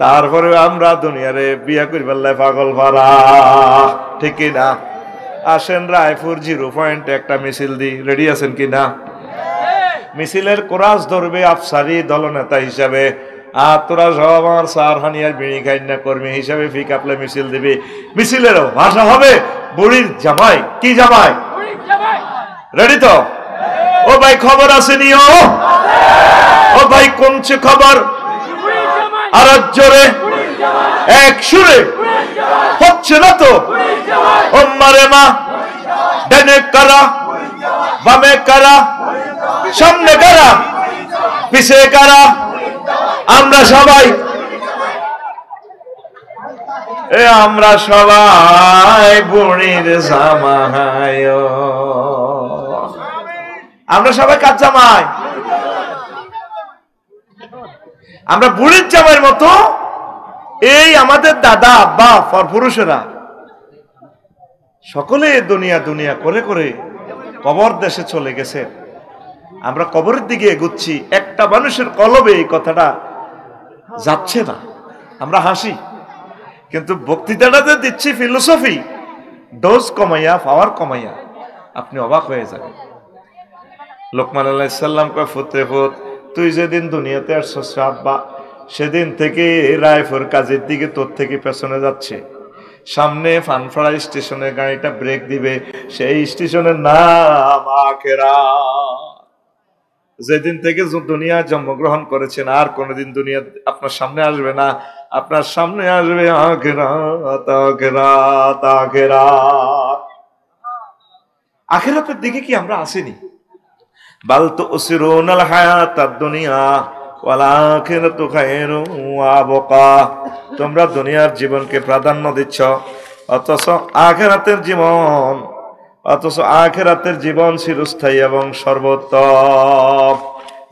তারপরে আমরা দুনিয়ারে বিয়া করি পারলে পাগল ভাড়া, ঠিক না? আসেন রায়পুর 0 পয়েন্টে একটা মিছিল দি, রেডি আছেন কি না? মিছিলের কোরাস ধরবে আফসারি দলনেতা হিসাবে, আর তোরা সব আমার সারহানিয়ার বিড়ি খাইনা কর্মী হিসাবে ফিক আপলে মিছিল দিবি। মিছিলেরও ভাষা হবে বুড়ির জামাই। কি জামাই? রেডি তো? ও ভাই খবর আছে নিও? ও ভাই কোনছে খবর? আর জোরে এক সুরে হচ্ছে না তো? ও মারে মা, ডানে কারা বামে কারা সামনে কারা পিছে কারা? আমরা সবাই আমরা সবাই বুড়ির জামাই। আমরা সবাই কার জামাই? আমরা বুড়ির জামাইয়ের মতো। এই আমাদের দাদা আব্বা পরপুরুষেরা সকলে দুনিয়া দুনিয়া করে করে কবর দেশে চলে গেছে। আমরা কবরের দিকে এগুচ্ছি, একটা মানুষের কলবে এই কথাটা যাচ্ছে না। আমরা হাসি, কিন্তু বক্তৃতাটাতে দিচ্ছি ফিলোসফি, ডোজ কমাইয়া পাওয়ার কমাইয়া, আপনি অবাক হয়ে যাবেন। লোকমান আলাইহিস সালাম কয় পুত্রে পুত, তুই যেদিন দুনিয়াতে আসছস আব্বা, সেদিন থেকে রায়পুর কাজের দিকে তোর থেকে পেছনে যাচ্ছে। সামনে ফানফাড়া স্টেশনের গাড়িটা ব্রেক দিবে, সেই স্টেশনের নাম আখিরাত। যেদিন থেকে দুনিয়া জন্মগ্রহণ করেছেন আর কোনোদিন দুনিয়া আপনার সামনে আসবে না, আপনার সামনে আসবে আখিরাত, আখিরাত, আখিরাত। আখিরাতের দিকে কি আমরা আসিনি? বাল তুসিরুনাল হায়াতাদ দুনিয়া ওয়াল আখিরাতু খায়রুন ওয়া আবকা। তোমরা দুনিয়ার জীবনকে প্রাধান্য দিচ্ছ, অথচ আখিরাতের জীবন চিরস্থায়ী এবং সর্বোত্তম।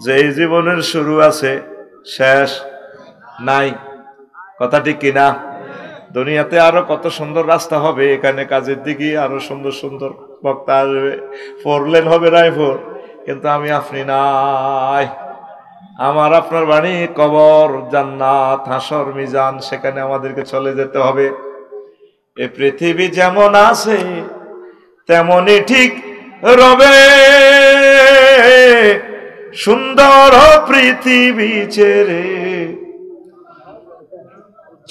যে জীবনের শুরু আছে শেষ নাই, কথা ঠিক কিনা? দুনিয়াতে আরো কত সুন্দর রাস্তা হবে, এখানে কাজের দিকে আরো সুন্দর সুন্দর বক্তা আসবে, 4 লেন হবে রায়পুর, কিন্তু আমি আপনি নাই। আমার আপনার বাণী কবর, জান্নাত, হাসর, মিজান, সেখানে আমাদেরকে চলে যেতে হবে। এ পৃথিবী যেমন আছে তেমনই ঠিক রবে, সুন্দর পৃথিবী ছেড়ে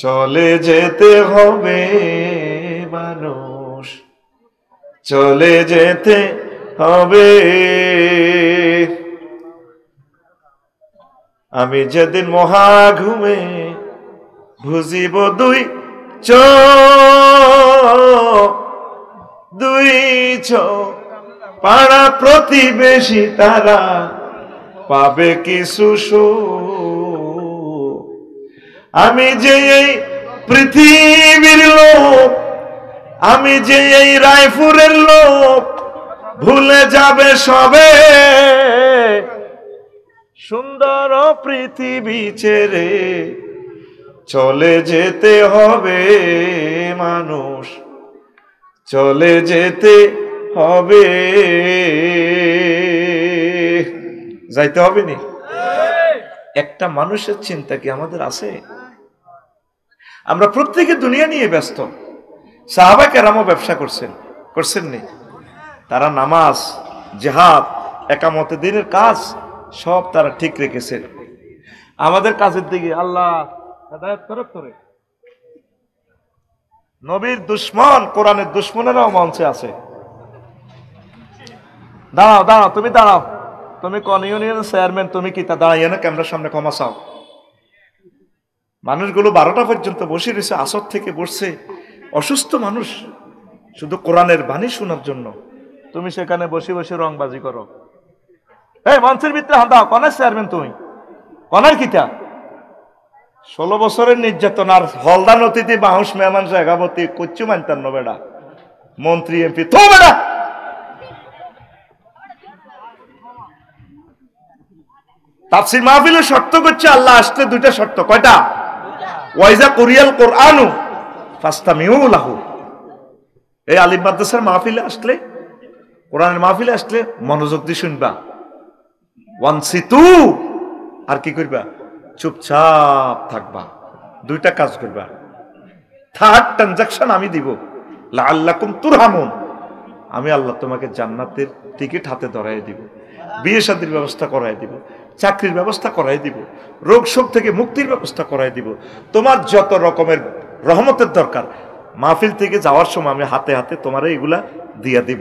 চলে যেতে হবে মানুষ, চলে যেতে হবে। আমি যেদিন মহা ঘুমে বুঝিব দুই চোখ, পাড়া প্রতিবেশী তারা পাবে কিছু সুখ। আমি যে এই পৃথিবীর লোক, আমি যে এই রায়পুরের লোক, ভুলে যাবে সবে, সুন্দর পৃথিবী ছেড়ে চলে যেতে হবে মানুষ, চলে যেতে হবে। যাইতে হবে নি? একটা মানুষের চিন্তা কি আমাদের আছে? আমরা প্রত্যেকে দুনিয়া নিয়ে ব্যস্ত। সাহাবা কেরামও ব্যবসা করছেন নি? তারা নামাজ, জিহাদ, একামতে দিনের কাজ সব তারা ঠিক রেখেছেন। আমাদের কাজের দিকে আল্লাহ হেদায়েত করুক করে। নবীর দুশ্মন, কোরআনের দুশ্মনেরাও মঞ্চে আছে। দাঁড়াও, তুমি দাঁড়াও, তুমি কোন ইউনিয়নের চেয়ারম্যান, তুমি কি তা দাঁড়াইয়া না ক্যামেরার সামনে ক্ষমা চাও? মানুষগুলো 12টা পর্যন্ত বসে রয়েছে, আসর থেকে বসছে, অসুস্থ মানুষ, শুধু কোরআনের বাণী শোনার জন্য। তুমি সেখানে বসে বসে রংবাজি করো। এই মঞ্চের ভিতরে হাত দাও, কনের চেয়ারম্যান তুমি, কনের কিতা? 16 বছরের নির্যাতন আর হলদান অতিথি বাহুস মেহমান জায়গাবতী কচ্ছু মানতাম না বেড়া, মন্ত্রী এমপি তো বেড়া। তাফসীর মাহফিলের শর্ত করছে আল্লাহ আসতে 2টা শর্ত। কয়টা? ওয়াইজা কুরিয়াল কোরআনু ফাস্তামিউ লাহু। এই আলিম মাদ্রাসার মাহফিলে আসলে, কোরআনের মাহফিলে আসলে মনোযোগ দিয়ে শুনবা। ওয়ানসিতু, আর কি করবা? চুপচাপ থাকবা। 2টা কাজ করবা। থার্ড ট্রানজাকশন আমি দিব, লাআল্লাকুম তুরহামুন, আমি আল্লাহ তোমাকে জান্নাতের টিকিট হাতে ধরাই দিব, বিয়ে শাদীর ব্যবস্থা করাই দিব, চাকরির ব্যবস্থা করাই দিব, রোগ শোক থেকে মুক্তির ব্যবস্থা করাই দিব। তোমার যত রকমের রহমতের দরকার, মাহফিল থেকে যাওয়ার সময় আমি হাতে হাতে তোমার এগুলা দিয়া দিব।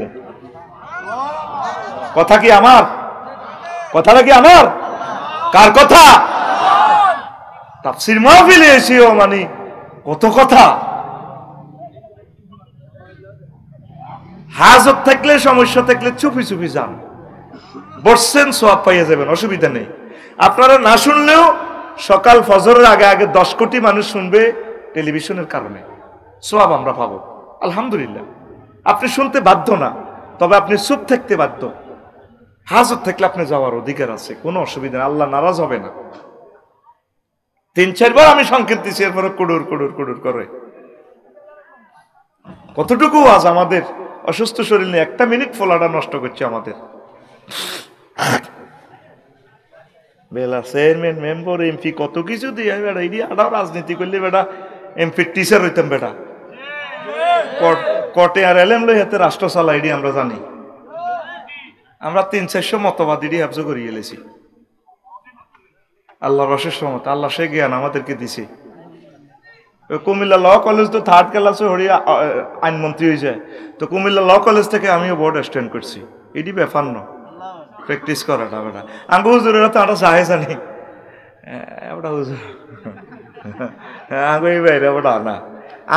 কথা কি আমার? কথাটা কি আমার? কার কথা? তাফসীর মাহফিলে এসেও মানে কত কথা। হাজত থাকলে, সমস্যা থাকলে চুপি চুপি যান, বসছেন সওয়াব পাইয়া যাবেন, অসুবিধা নেই। আপনারা না শুনলেও সকাল ফজরের আগে আগে 10 কোটি মানুষ শুনবে টেলিভিশনের কারণে, সওয়াব আমরা পাবো আলহামদুলিল্লাহ। আপনি শুনতে বাধ্য না, তবে আপনি চুপ থাকতে বাধ্য। হাজত থাকলে আপনি যাওয়ার অধিকার আছে, কোনো অসুবিধা নেই, আল্লাহ নারাজ হবে না। 3-4 বার আমি সংকেত দিচ্ছি, এরপরে কুড়ুর কুড়ুর কুড়ুর করে। কতটুকু আজ আমাদের অসুস্থ শরীর নিয়ে 1 মিনিট ফোলাটা নষ্ট করছে আমাদের। বেলা চেয়ারম্যান, মেম্বার, এমপি কত কিছু দিয়ে বেটা, এই আড়াও রাজনীতি করলে বেটা এমপি টিচার হইতাম বেটা, কোর্টে আর এলএম লই হাতে রাষ্ট্র চালা, এটি আমরা জানি। আমরা 300-400 মতবাদীরই হাফজ করিয়ে এলেছি। আল্লাহ রসের সমত, আল্লাহ সে জ্ঞান আমাদেরকে দিছে। কুমিল্লা ল কলেজ তো 3rd ক্লাসে হরিয়া আইনমন্ত্রী হয়ে যায়, তো কুমিল্লা ল কলেজ থেকে আমিও বোর্ড স্ট্যান্ড করছি। এটি ব্যাপার ন প্র্যাকটিস করাটা বেটা আঙ্গু হুজুরেরা তো আরো চাহে জানি ওটা হুজুর আঙ্গু এই বাইরে ওটা না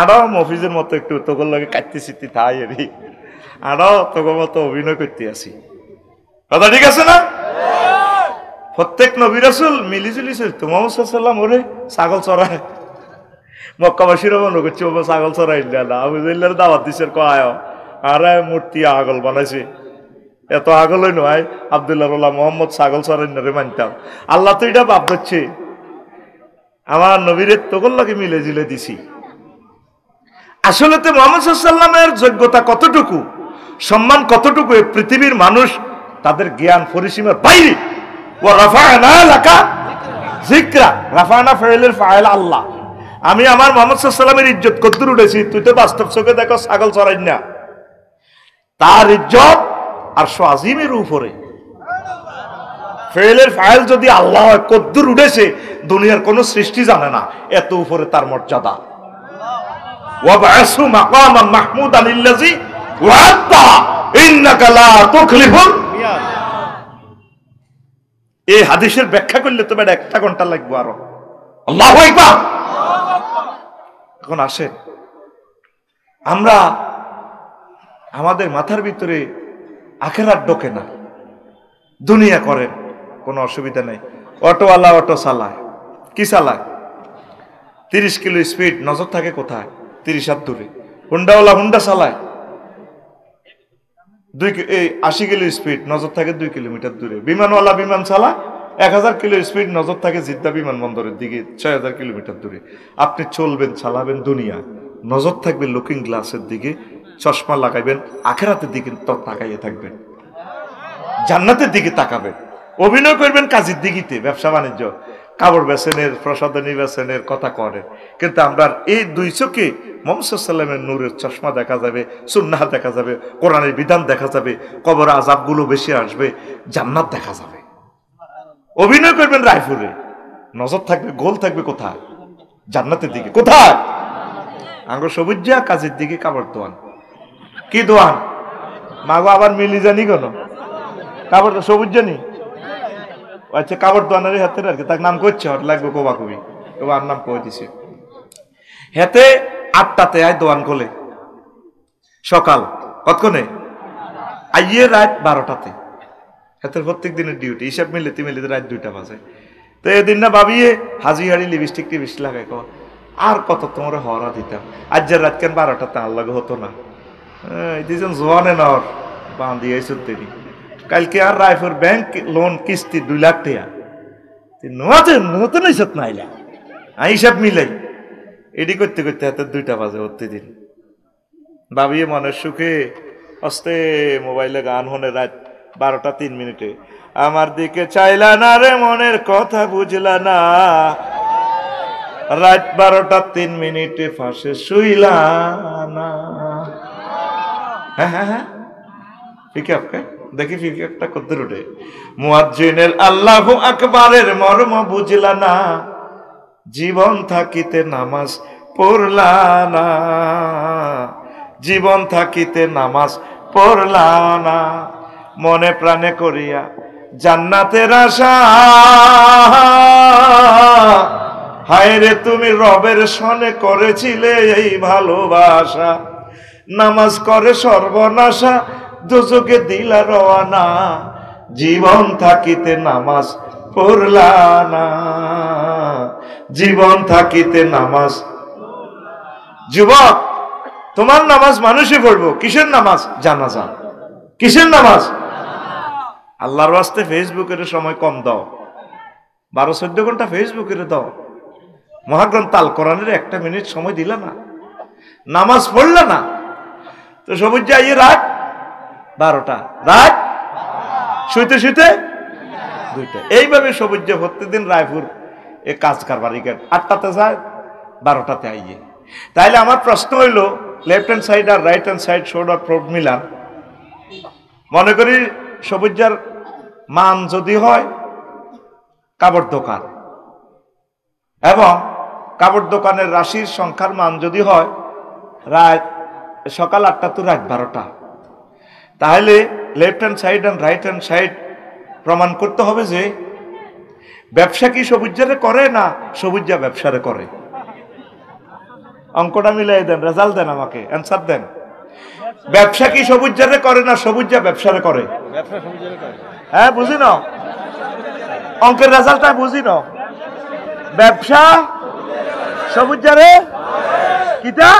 আরো মফিজের মতো একটু তোর লগে কাটতে চিত্তি থাই এরি আরো তোর মতো অভিনয় করতে আসি। কথা ঠিক আছে না? প্রত্যেক নবী রাসূল মিলিজুলি চলতো। মুহাম্মদ সাল্লাল্লাহু আলাইহি ওয়াসাল্লাম ওরে ছাগল চড়ায়, মক্কাবাসীরা মনে করছে ও ছাগল চড়াই না, আবু জাহলের দাওয়াত দিছে কয় আরে মূর্তি আগল বানাইছে, এত আগলই নয় আব্দুল্লাহ মোহাম্মদ ছাগল চড়াই না রে মানতাম। আল্লাহ তো এটা বাপ দিচ্ছে, আমার নবীরে তোর লাগে মিলে জিলে দিছি। আসলে তো মুহাম্মদ সাল্লাল্লাহু আলাইহি ওয়াসাল্লামের যোগ্যতা কতটুকু, সম্মান কতটুকু এই পৃথিবীর মানুষ তাদের জ্ঞান পরিসীমার বাইরে। ওয়া রাফা'না লাকা যিকরা, রাফা'না ফাইলের ফাইল আল্লাহ। আমি আমার মুহাম্মদ সাল্লাল্লাহু আলাইহি ওয়াসাল্লামের ইজ্জত কদ্দুর উঠেছি, তুই তো বাস্তব চোখে দেখো ছাগল চড়াই না। তার ইজ্জত আরশ আজিমের উপরে। ফাইলের ফাইল যদি আল্লাহ হয়, কদ্দুর উঠেছে দুনিয়ার কোন সৃষ্টি জানে না, এত উপরে তার মর্যাদা। ওয়া বা'সু মাকামান মাহমুদান আল্লাযী ওয়া'আদা ইন্নাকা লা তুখলিফুল মিয়াদ। এই হাদিসের ব্যাখ্যা করলে তো বেটা 1 ঘন্টা লাগবে আরো। আল্লাহু আকবার। এখন আসেন আমরা আমাদের মাথার ভিতরে আখিরাত ঢোকে না, দুনিয়া করেন কোনো অসুবিধা নেই। অটোওয়ালা অটো চালায়, কি চালায় 30 কিলো স্পিড, নজর থাকে কোথায় 30 হাত দূরে। হুন্ডাওয়ালা হুন্ডা চালায় 80 কিলো স্পিড, নজর থাকে 2 কিলোমিটার দূরে। বিমানওয়ালা বিমান চালায় 1000 কিলো স্পিড, নজর থাকে জিদ্দা বিমানবন্দরের দিকে 6000 কিলোমিটার দূরে। আপনি চলবেন চালাবেন দুনিয়া, নজর থাকবে লুকিং গ্লাসের দিকে, চশমা লাগাইবেন আখিরাতের দিকে তাকাইয়ে থাকবেন, জান্নাতের দিকে তাকাবেন। অভিনয় করবেন কাজের দিকিতে, ব্যবসা বাণিজ্য, কাপড় বেচেনের, প্রসাদনী বেচেনের কথা করেন, কিন্তু আমরা এই 2 চোখে মুহাম্মদ সাল্লাল্লাহু আলাইহি ওয়াসাল্লামের নূরের চশমা দেখা যাবে, সুন্নাহ দেখা যাবে, কোরআনের বিধান দেখা যাবে, কবর আযাবগুলো বেশি আসবে, জান্নাত দেখা যাবে। অভিনয় করবেন রায়পুরে, নজর থাকবে গোল থাকবে কোথায় জান্নাতের দিকে। কোথায় আঙ্গ সবুজা কাজের দিকে, কাপড় দোয়ান কি দোয়ান মাগো আবার মিলি জানি কেন কাপড় সবুজ জানি। আচ্ছা কাপড় দোয়ানের হাতে আর কি তার নাম করছে লাগবে কোবা কবি, আর নাম কয়ে দিছে। হেতে 8টাতে আয় দোয়ান খোলে, সকাল কতক্ষণে আইয়ে রাত 12টাতে। হেতের প্রত্যেক দিনের ডিউটি, হিসাব মিলিতে মিলিতে রাত 2টা বাজে। তো এদিন না ভাবিয়ে হাজি হাড়ি লিপস্টিক টিপস্টিক লাগাই কর আর কত তোমরা হরা দিতাম। আজ যে রাত কেন 12টাতে আর লাগে হতো না, দুজন জোয়ানে নর বাঁধিয়ে সত্যি। কালকে আর রায়পুর ব্যাংক লোন কিস্তি 2 লাখ টাকা নতুন হিসাব নাইলা হিসাব মিলাই এডি করতে করতে হাতে 2টা বাজে প্রতিদিন। ভাবিয়ে মনের সুখে আস্তে মোবাইলে গান হনে রাত 12টা 3 মিনিটে। আমার দিকে চাইলা না রে মনের কথা বুঝলা না, রাত 12টা 3 মিনিটে ফাঁসে শুইলা না। হ্যাঁ হ্যাঁ হ্যাঁ ঠিক আছে, দেখি ফিকিরটা করতে উঠে। মুয়াজ্জিনের আল্লাহু আকবারের মর্ম বুঝলা না, জীবন থাকিতে নামাজ পড়লা না, জীবন থাকিতে নামাজ পড়লা না, মনে প্রাণে করিয়া জান্নাতের আশা। হায় রে তুমি রবের সনে করেছিলে এই ভালোবাসা, নামাজ করে সর্বনাশা দোজকে দিলা রওয়ানা, জীবন থাকিতে নামাজ পড়লা না, জীবন থাকিতে নামাজ। যুবক তোমার নামাজ মানুষই পড়বো, কিসের নামাজ? জানাজা। কিসের নামাজ? আল্লাহর ওয়াস্তে ফেসবুকের সময় কম দাও, 12-14 ঘন্টা ফেসবুকের দাও, মহাগ্রন্থ আল কোরআনের 1 মিনিট সময় দিলা না, নামাজ পড়লা না। তো সবুজ যাই রাত 12টা, রাত শুইতে শুইতে 2টা। এইভাবে সবুজ প্রত্যেকদিন রায়পুর এ কাজ কারবারি 8টাতে যায় 12টাতে আইয়ে। তাইলে আমার প্রশ্ন হইল লেফট হ্যান্ড সাইড আর রাইট হ্যান্ড সাইড শোড আর প্রোড মিলান। মনে করি সবুজার মান যদি হয় কাপড় দোকান, এবং কাপড় দোকানের রাশির সংখ্যার মান যদি হয় রাত সকাল 8টা তো রাত 12টা, তাহলে left hand side and right hand side প্রমাণ করতে হবে যে ব্যবসা কি সবুজারে করে না সবুজা ব্যবসারে করে। অঙ্কটা মিলাই দেন, রেজাল্ট দেন, আমাকে অ্যান্সার দেন। ব্যবসা কি সবুজারে করে না সবুজা ব্যবসারে করে? হ্যাঁ, বুঝি না, অঙ্কের রেজাল্টটা বুঝি না। ব্যবসা সবুজারে কিতা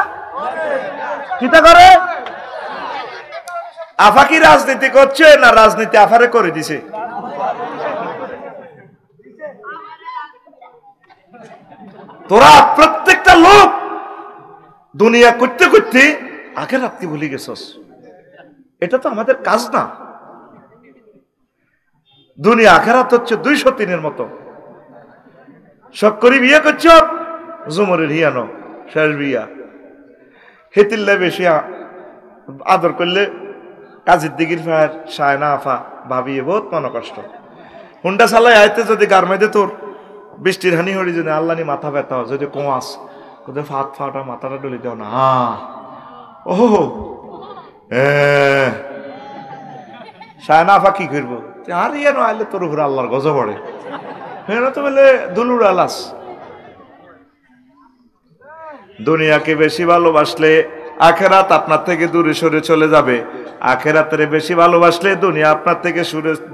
কিতা করে? আফা কি রাজনীতি করছে না রাজনীতি আফারে করে দিছে? তোরা প্রত্যেকটা লোক দুনিয়া করতে করতে আখিরাতকে ভুলে গেছস। এটা তো আমাদের কাজ না। দুনিয়া আখিরাত হচ্ছে 203-এর মতো। শখ করি বিয়ে করছ, জুমরের হিয়ানো শেষ বিয়া, হেতিল্লে বেশি আদর করলে কাজের দিকির ফের সায়না আফা ভাবিয়ে বহুত মনে কষ্ট। হুন্ডা চালাই আইতে যদি গার্মেদে তোর বৃষ্টির হানি হরি যদি আল্লাহ মাথা ব্যথা যদি কোয়াস কোথায় ফাট ফাটা মাথাটা ডলি দেও না, ও সায়না আফা কি করবো? আর ইয়ে আইলে তোর উপরে আল্লাহর গজব পড়ে। হ্যাঁ তো বলে দুলুর আলাস। দুনিয়াকে বেশি ভালোবাসলে আখেরাত আপনার থেকে দূরে সরে চলে যাবে, আখেরাতের বেশি ভালোবাসলে দুনিয়া আপনার থেকে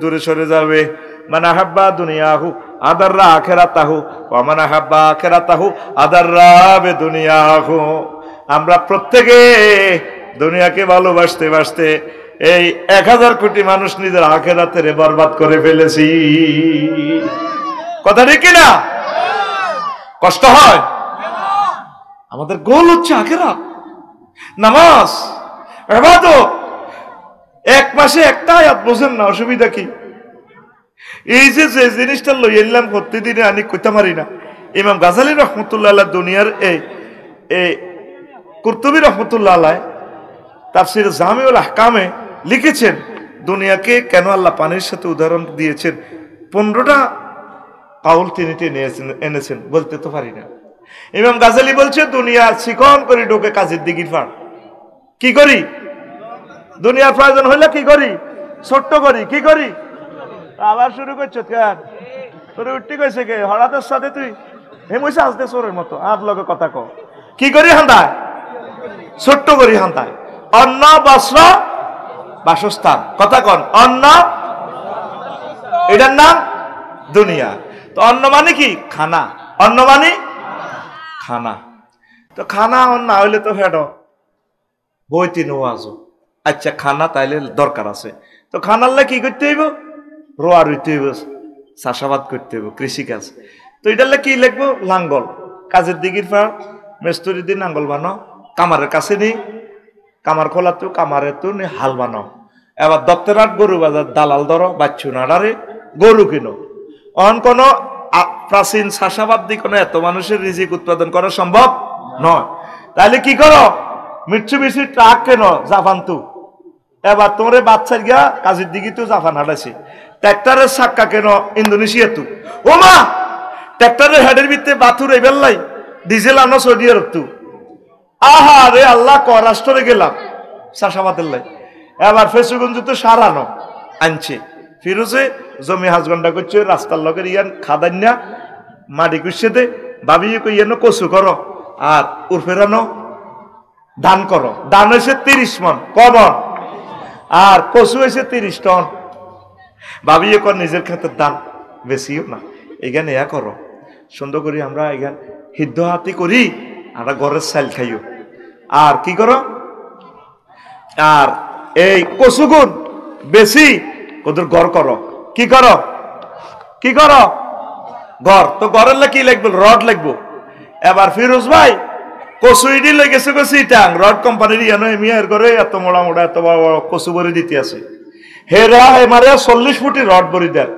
দূরে সরে যাবে। মান আহাব্বা দুনিয়াহু আদাররা আখিরাতাহু ওয়া মান আহাব্বা আখিরাতাহু আদাররা বিদুনিয়াহু। আমরা প্রত্যেকে দুনিয়াকে ভালোবাসতে বাসতে এই 1000 কোটি মানুষ নিজের আখিরাতের বরবাদ করে ফেলেছি। কথা ঠিক কি না? কষ্ট হয়? আমাদের গোল হচ্ছে আখিরাত, নামাজ, ইবাদত। এক মাসে একটা আয়াত বোঝেন না, অসুবিধা কি? এই যে জিনিসটা লই এলাম প্রতিদিনে আনি কইতে পারি না। ইমাম গাজালি রহমতুল্লাহ আলাইহ দুনিয়ার এই কুরতুবী রহমতুল্লাহ আলাইহ তাফসীর জামিউল আহকামে লিখেছেন দুনিয়াকে কেন আল্লাহ পানির সাথে উদাহরণ দিয়েছেন। 15টা কাউল তিনি এনেছেন, বলতে তো পারি না। ইমাম গাজালি বলছে দুনিয়া চিকন করে ঢোকে কাজের দিকির ফাড়। কি করি? দুনিয়ার প্রয়োজন হইলে কি করি? ছোট্ট করি। কি করি? আবার শুরু করছো কেন? তোর উঠতে কইছে কে? হঠাৎ সাথে তুই হেমুইছে আসতে চোরের মতো আর লগে কথা কও। কি করি হান্তায়? ছোট্ট করি হান্তায়। অন্ন বস্ত্র বাসস্থান, কথা কন। অন্ন, এটার নাম দুনিয়া। তো অন্ন মানে কি? খানা। অন্ন মানে খানা। তো খানা অন্ন হইলে তো ফেড বইতি নোয়াজ। আচ্ছা খানা তাইলে দরকার আছে, তো খানার কি করতে হইব? রোয়া রইতে হইব, চাষাবাদ করতে হইব, কৃষিকাজ। তো এটার কি লিখবো? লাঙ্গল। কাজের দিকির পর মেস্তরি দিন নাঙ্গল বানো, কামারের কাছে নি, কামার খোলা তো কামারে তো নি হাল বানো। এবার দপ্তরাট গরু বাজার দালাল ধরো, বাচ্চু নাড়ারে গরু কিনো। অন কোন প্রাচীন চাষাবাদ দিয়ে কোনো এত মানুষের রিজিক উৎপাদন করা সম্ভব নয়। তাহলে কি করো? মিটসুবিশি ট্রাক কেন জাপান তু। এবার তোমরে বাচ্চার গিয়া কাজের দিকে তো জাপান হাঁটাছে। ট্র্যাক্টরের চাক্কা কেন ইন্দোনেশিয়া তু। ও মা, ট্র্যাক্টরের হেডের ভিতরে বাথুর এই বেল্লাই ডিজেল আনো সৌদি আরব তু। আহা রে আল্লাহ, ক রাষ্ট্রে গেলাম চাষাবাদের লাই। এবার ফেসুগঞ্জ তো সার আনো আনছে, ফিরোজে জমি হাজগন্ডা করছে, রাস্তার লগের ইয়ান খাদান্যা মাটি কুষে দে, ভাবিয়ে কইয়ানো কচু করো আর উর্ফেরানো ধান করো। ধান হয়েছে 30 মন কমন, আর কচু হয়েছে 30 টন। ভাবিয়ে কর নিজের ক্ষেতের ধান বেশিও না, এখানে এ করো সুন্দর করি আমরা এখান হিদ্ধ হাতি করি, আমরা ঘরের চাল খাইও। আর কি করো? আর এই কচু গুণ বেশি ওদের ঘর করো। কি করো? কি করো? ঘর। তো ঘরের কি লাগবে? রড লাগবো। এবার ফিরোজ ভাই কচু ইডি লই গেছে চিটাং রড কোম্পানির ইয়ানো এমিয়ার করে এত মোড়া মোড়া এত বড় বড় কচু ভরে দিতে আছে। হেরা এমারে 40 ফুটি রড ভরি দেয়,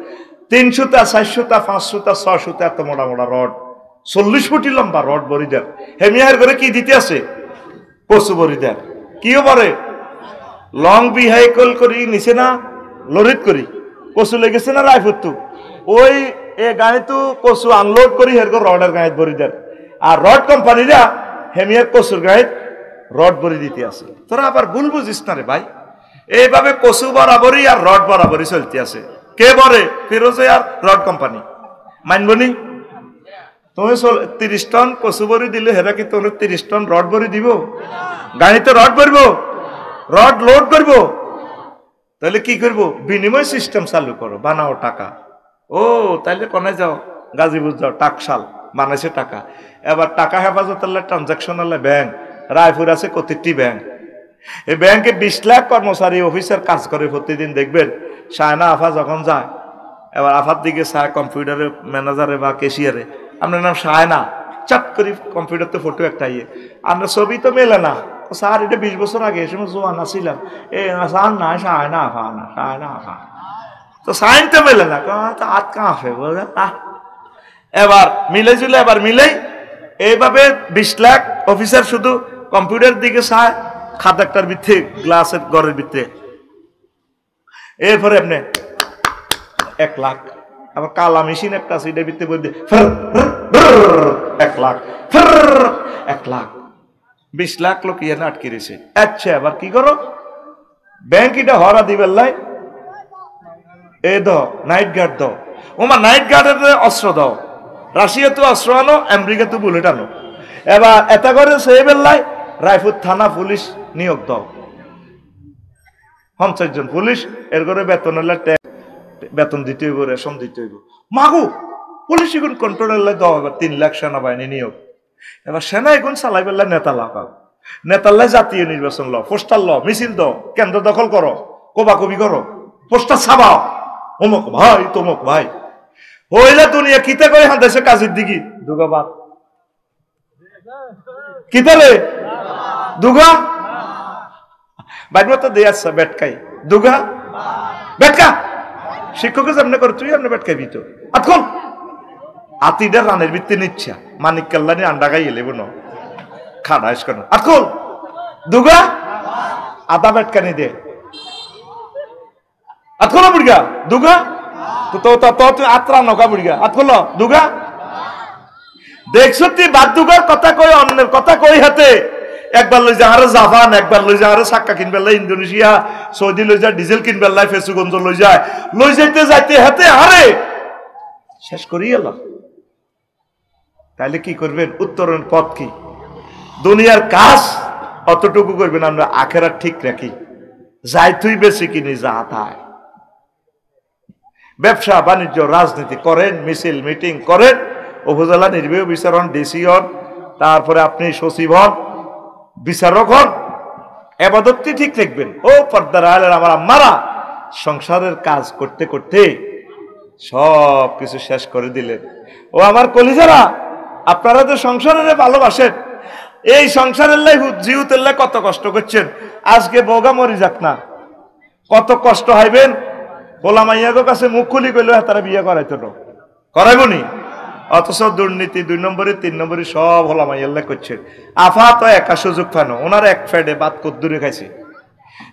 300টা 400টা 500টা 600টা এত মোড়া মোড়া রড, 40 ফুটি লম্বা রড ভরি দেয়। হেমিয়ার করে কি দিতে আছে? কচু ভরি দেয়। কিও বলে লং বিহাইকল করি নিছে না, লরিত করি কচু লেগেছে না রায়পুর ওই এ গাড়ি তো কচু আনলোড করি হেরগো রডের গাড়িত ভরি দেন আর রড কোম্পানিরা হেমিয়ার কচুর গাড়িত রড ভরি দিতে আছে তোরা আবার ভুল বুঝিস না রে ভাই এইভাবে কচু বরাবরই আর রড বরাবরই চলতে আছে কে বলে ফিরোজে আর রড কোম্পানি মানবনি তুমি 30 টন কচু বড়ি দিলে হেরা কি তোর 30 টন রড বড়ি দিব গাড়িতে রড ভরবো রড লোড করবো তাহলে কি করবো বিনিময় সিস্টেম চালু করো বানাও টাকা ও তাইলে কোনে যাও গাজীপুর যাও টাকশাল বানাইছে টাকা এবার টাকা হেফাজত ট্রানজাকশন ব্যাংক রায়পুর আছে কতিটি ব্যাংক এই ব্যাংকে 20 লাখ কর্মচারী অফিসার কাজ করে প্রতিদিন দেখবেন শায়না আফা যখন যায় এবার আফার দিকে চায় কম্পিউটারে ম্যানেজারে বা কেশিয়ারে আপনার নাম শায়না চাট করি কম্পিউটারতে ফটো একটা ইয়ে আপনার ছবি তো মেলে না স্যার এটা 20 বছর আগে এ সময় জোয়ান আসছিলাম এ স্যার না শায়না আফা না শায়না আফা তো সাইন তো মেলে না হাত কাঁপে বোঝা এবার মিলে জুলে এবার মিলেই এইভাবে 20 লাখ অফিসার শুধু কম্পিউটার দিকে চায় খাতাকটার ভিতরে গ্লাসের ঘরের ভিতরে এরপরে আপনি 1 লাখ আবার কালা মেশিন একটা আছে এটার ভিতরে বলতে 1 লাখ 1 লাখ 20 লাখ লোক ইয়ে আটকে রয়েছে আচ্ছা এবার কি করো ব্যাংক এটা হরা দিবেন লাই এ দাও নাইট গার্ড দাও ওমা নাইট গার্ডের অস্ত্র দাও রাশিয়া তো অস্ত্র আনো আমেরিকা তো বুলেট আনো এবার এটা করে সেই বেলায় রায়পুর থানা পুলিশ নিয়োগ দাও 50 জন পুলিশ এর করে বেতন হলে বেতন দিতে হইব রেশন দিতে হইব মাগো পুলিশ এখন কন্ট্রোল দাও এবার 3 লাখ সেনাবাহিনী নিয়োগ এবার সেনা এখন চালাই বেলা নেতা লাগাও নেতাল্লাই জাতীয় নির্বাচন ল পোস্টার ল মিছিল দাও কেন্দ্র দখল করো কোবাকবি করো পোস্টার ছাপাও অমুক ভাই তমুক ভাই হইলে দুনিয়া কিতা করে হাঁটাইছে কাজের দিকে দুগাবাদ কিতালে দুগা বাইর তো দিয়ে আসছে বেটকাই দুগা বেটকা শিক্ষক যেমনি করে তুই এমনি বেটকাই তো এখন আতিটা রানের ভিত্তি নিচ্ছা মানিক কাল্লানি আন্ডা গাই এলে বোন খাড়াইস কেন এখন দুগা আদা বেটকানি দে আতখলো বুড়িয়া দুগা তো তুই আত্রা নৌকা বুড়িয়া আতখলো দুগা দেখছো তুই বাদ দুগার কথা কই অন্যের কথা কই হাতে একবার লই যা আরে জাপান একবার লই যা আরে সাক্কা কিনবে লাই ইন্দোনেশিয়া সৌদি লই যা ডিজেল কিনবে লাই ফেসুগঞ্জ লই যায় লই যাইতে যাইতে হাতে আরে শেষ করি এলো তাইলে কি করবেন উত্তরণ পথ কি দুনিয়ার কাজ অতটুকু করবেন আমরা আখেরাত ঠিক রাখি যাই তুই বেশি কিনি যা তাই ব্যবসা বাণিজ্য রাজনীতি করেন মিছিল মিটিং করেন উপজেলা নির্বাহী বিচার হন ডিসি হন তারপরে আপনি সচিব হন বিচারক হন এবাদতটি ঠিক রাখবেন ও পর্দার আলের আমার আম্মারা সংসারের কাজ করতে করতে সব কিছু শেষ করে দিলেন ও আমার কলিজারা আপনারা তো সংসারের ভালোবাসেন এই সংসারের লাই জিউতের লাই কত কষ্ট করছেন আজকে বগা মরি যাক না কত কষ্ট হইবেন বলা মাইয়াগো কাছে মুখ খুলি কইল তারা বিয়ে করাইতো না করাইবনি অথচ দুর্নীতি 2 নম্বরে 3 নম্বরে সব হলা মাইয়াল্লা করছেন আফা তো একা সুযোগ পানো ওনার এক ফেডে বাদ কদ্দুরে খাইছে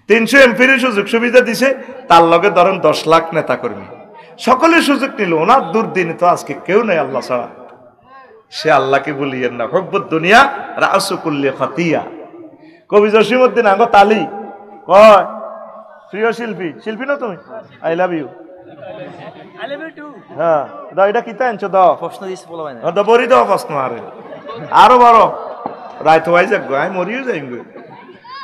300 এমপির সুযোগ সুবিধা দিছে তার লগে ধরেন 10 লাখ নেতা কর্মী সকলে সুযোগ নিল ওনার দুর্দিনে তো আজকে কেউ নেই আল্লাহ ছাড়া সে আল্লাহকে বলিয়েন না হব্বুদ দুনিয়া রাসু কুল্লি খাতিয়া কবি জসিমউদ্দিন আঙ্গ তালি কয় প্রিয় শিল্পী না তুমি আই লাভ ইউ হ্যাঁ দাও এটা কিতা আনছো দাও প্রশ্ন দিস বলো ভাই না দাও বরি দাও প্রশ্ন আরো বড় রাইত হই যাক গো আমি মরিও যাইম গো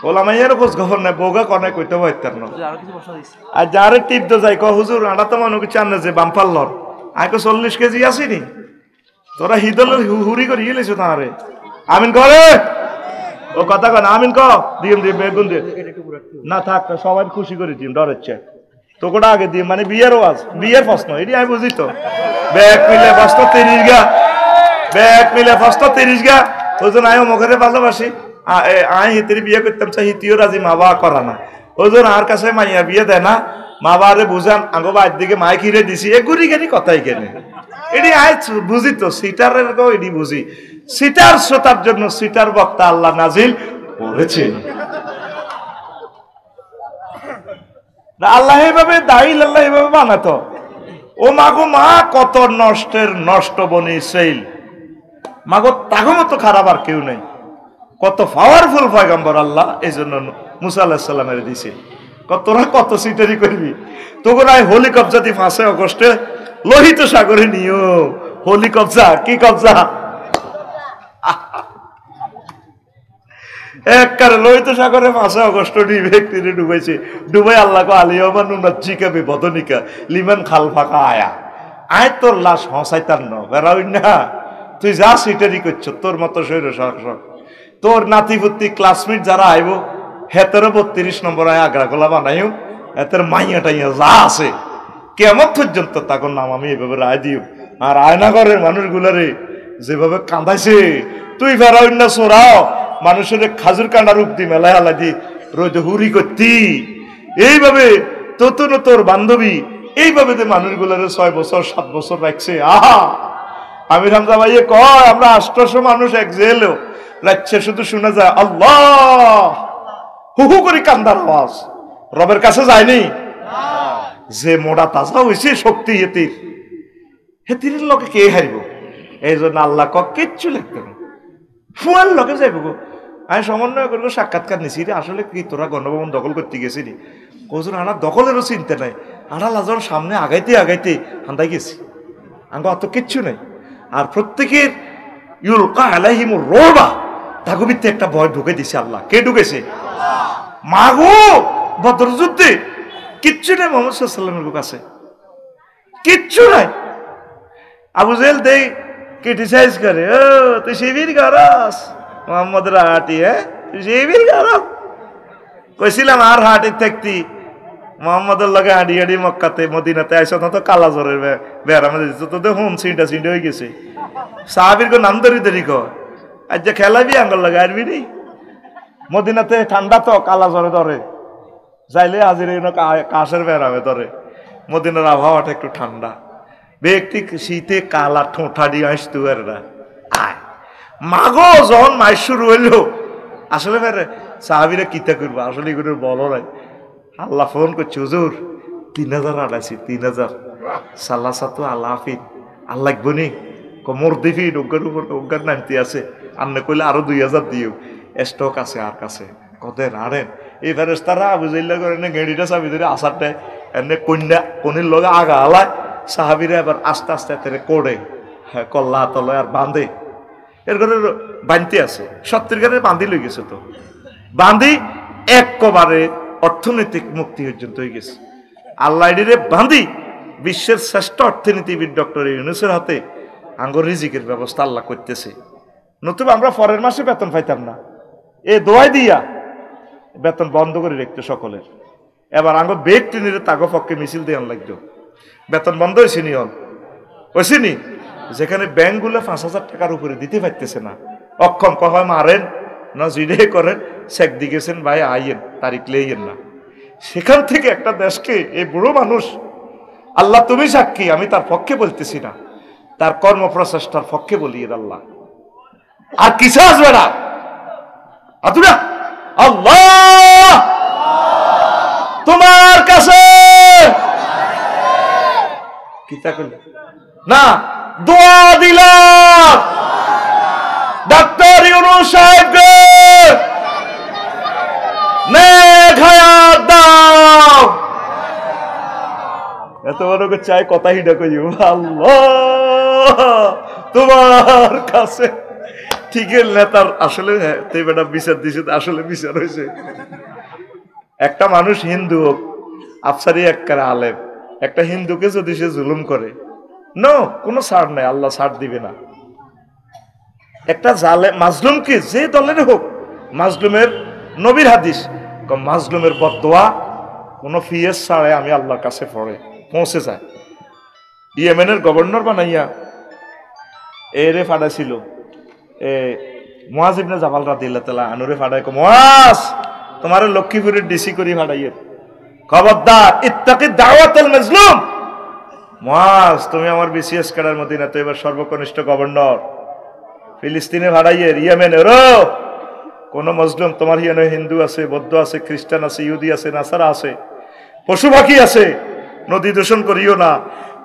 বলা মাইয়ার খোঁজ খবর নাই বগা কোনে কইতে পারতার না আরো কিছু প্রশ্ন দিস আর যারে টিপ দো যাই কো হুজুর আনা তো মানুষ কি চান না যে বাম্পার লর আই কো 40 কেজি আসিনি তোরা হিদলের হুরি করে ইলেছো তারে আমিন করে ও কথা কন আমিন ক দিম বেগুন দে না থাক সবাই খুশি করে দিম ডরেচ্ছে তো কোটা আগে দিম মানে বিয়ের ওয়াজ বিয়ের প্রশ্ন এটি আমি বুঝি তো ব্যাগ মিলে প্রশ্ন 30 গা ব্যাগ মিলে প্রশ্ন 30 গা ওজন আয়ো মুখে ভালোবাসি আই হিতির বিয়ে করতাম চাই হিতিও রাজি মা বাবা করা না ওজন আর কাছে মাইয়া বিয়ে দেয় না মা বাবারে বুঝান আঙ্গো বাইর দিকে মাই খিরে দিছি এ গুড়ি গেনি কথাই কেনে এটি আয় বুঝি তো সিটারের গো এটি বুঝি সিটার শ্রোতার জন্য সিটার বক্তা আল্লাহ নাজিল করেছেন না আল্লাহ এইভাবে দাইল আল্লাহ এইভাবে বানাতো। ও মাগো মা, কত নষ্টের নষ্ট বনি সেইল, মাগো তাগো মতো খারাপ আর কেউ নেই। কত পাওয়ারফুল পয়গম্বর আল্লাহ, এই জন্য মুসা আলাইহিস সালামের দিছে। তোরা কত সিটারি করবি, তোরা হোলি কবজা দি 5 আগস্টে লোহিত সাগরে নিও। হোলি কবজা কি কবজা? একবারে লোহিত সাগরে 5 আগস্ট ব্যক্তিরে ডুবাইছে। ডুবাই আল্লাহ কো আলিয়মা নুনাজ্জিকা বিবদনিকা লিমান খালফাকা আয়া। আয় তোর লাশ হসাইতার ন বেরাই না, তুই যা সিটারি করছ তোর মতো শরীর শাসক। তোর নাতিপুতি ক্লাসমেট যারা আইব হেতেরও 32 নম্বর আয় আগ্রা গোলা বানাইও, হেতের মাইয়া টাইয়া যা আছে কেমন পর্যন্ত তাকে নাম আমি এইভাবে রায় দিও। আর আয়নাগরের মানুষগুলারে যেভাবে কাঁদাইছে, তুই বেরাই না সোরাও মানুষের খাজুর কান্ডা রূপ দি মেলায় হালা দি রোদে হুরি করতি। এইভাবে তোর বান্ধবী এইভাবে যে মানুষগুলারে 6 বছর 7 বছর রাখছে। আহা, আমির হামজা ভাইয়ে কয় আমরা 800 মানুষ এক জেলেও রাখছে, শুধু শোনা যায় আল্লাহ হুহু করে কান্দার আওয়াজ, রবের কাছে যায়নি। যে মোড়া তাজা হয়েছে শক্তি হেতির, হেতির লোকে কে হারিব? এই জন্য আল্লাহ কিচ্ছু লিখতে না, ফুয়ার লোকে যাইব গো। আমি সমন্বয় করবো সাক্ষাৎকার নিছি রে, আসলে কি তোরা গণভবন দখল করতে গেছিলি? কোজন আনা দখলেরও চিন্তা নাই, আড়া লাজন সামনে আগাইতে আগাইতে হান্দাই গেছি, আঙ্গ অত কিচ্ছু নাই। আর প্রত্যেকের ইউলকা আলাইহিমুর রুবা, তাগুবিতে একটা ভয় ঢুকে দিছে আল্লাহ। কে ঢুকেছে? মাগো বদর যুদ্ধে কিচ্ছু নাই মুহাম্মদ সাল্লাল্লাহু আলাইহি ওয়াসাল্লামের কাছে, কিচ্ছু নাই। আবু জেহেল দেই ক্রিটিসাইজ করে, ও তুই শিবির গারাস মোহাম্মদের হাঁটি, হ্যাঁ তুই শিবির গারাস। কইছিলাম আর হাঁটি থাকতি মোহাম্মদের লগে হাঁটি হাঁটি মক্কাতে মদিনাতে আইস না তো কালা জ্বরের বেড়ামে দিত, তোদের হোম সিনটা সিনটা হয়ে গেছে। সাহাবির নাম ধরি দেরি কর, আজ যে খেলাবি আঙ্গল লাগে আরবি নি। মদিনাতে ঠান্ডা তো কালা জ্বরে ধরে, যাইলে হাজির কাশের বেড়ামে ধরে। মদিনার আবহাওয়াটা একটু ঠান্ডা, ব্যক্তি শীতে কালা ঠোঁটা দিয়ে আসতো এরা। আয় মাগো যখন মাই শুরু হইলো, আসলে ফেরে সাহাবিরা কিতা করবো, আসলে এগুলো বলো নাই। আল্লাহ ফোন করছে, হুজুর 3000 আড়াইছি, 3000 সাল্লাসাতু আল্লাহাফিন আল্লাহ বনি কমর দিফিন ওগার উপর ওগার নামতে আছে। আন্নে কইলে আরো 2000 দিও, স্টক আছে আর কাছে কদের আড়েন। এই ফেরেস্তারা আবু জাইল্লা করে না গেড়িটা চাবি ধরে আসারটায় এনে কন্যা কনির লগে আগা আলায়। সাহাবিরা এবার আস্তে আস্তে তেরে কোড়ে, হ্যাঁ কল্লা তলয় আর বাঁধে। এর ঘরে বাঁধতে আছে 70 গানের বাঁধি লই গেছে, তো বাঁধি একবারে অর্থনৈতিক মুক্তি পর্যন্ত হয়ে গেছে। আল্লাহ রে বাঁধি বিশ্বের শ্রেষ্ঠ অর্থনীতিবিদ ডক্টর ইউনূসের হাতে আঙ্গর রিজিকের ব্যবস্থা আল্লাহ করতেছে। নতুবা আমরা পরের মাসে বেতন পাইতাম না, এ দোয়াই দিয়া বেতন বন্ধ করে রাখতো সকলের। এবার আঙ্গর ব্যক্তি নিলে তাগো পক্ষে মিছিল দেওয়ান লাগতো, বেতন বন্ধ হয়েছে নি হল হয়েছে নি। যেখানে ব্যাংকগুলো 5000 টাকার উপরে দিতে পারতেছে না, অক্ষম কখন মারেন না জিডে করেন, চেক দিয়েছেন ভাই আইয়েন তারিখ লেইয়েন না। সেখান থেকে একটা দেশকে এই বুড়ো মানুষ, আল্লাহ তুমি সাক্ষী, আমি তার পক্ষে বলতেছি না, তার কর্মপ্রচেষ্টার পক্ষে বলি আল্লাহ। আর কিছু আসবে না, আল্লাহ তোমার কাছে কিতা করলে না দোয়া দিলাম ডাক্তার ইউনূস সাহেবকে, নেক হায়াত দাও। এত বড় চাই কথা হিডা কইও আল্লাহ তোমার কাছে। ঠিকই নেতার আসলে তুই বেটা বিচার দিছে, আসলে বিচার হয়েছে। একটা মানুষ হিন্দু হোক, আফসারি একবারে আলেম, একটা হিন্দুকে যদি সে জুলুম করে নো কোনো ছাড় নাই, আল্লাহ ছাড় দিবে না। একটা জালে মাজলুমকে যে দলের হোক, মাজলুমের নবীর হাদিস মাজলুমের বদদোয়া কোনো ফিয়েস ছাড়াই আমি আল্লাহর কাছে পৌঁছে যায়। ইয়েমেনের গভর্নর বানাইয়া এরে ফাড়াইছিল মুয়াজ ইবনে জাবাল রাদিয়াল্লাহু তাআলা আনুরে ফাড়াই কো মুয়াজ তোমার লক্ষ্মীপুরের ডিসি করি ফাড়াইয়ে, খবরদার ইত্তাকি দাওয়াতুল মাজলুম। মুয়াজ তুমি আমার বিসিএস কাডার মদিনা তো এবার সর্বকনিষ্ঠ গভর্নর, ফিলিস্তিনে ভাড়াইয়ের ইয়েমেনে রো কোন মজলুম তোমার হিয়ানে হিন্দু আছে, বৌদ্ধ আছে, খ্রিস্টান আছে, ইহুদি আছে, নাসারা আছে, পশু পাখি আছে, নদী দূষণ করিও না,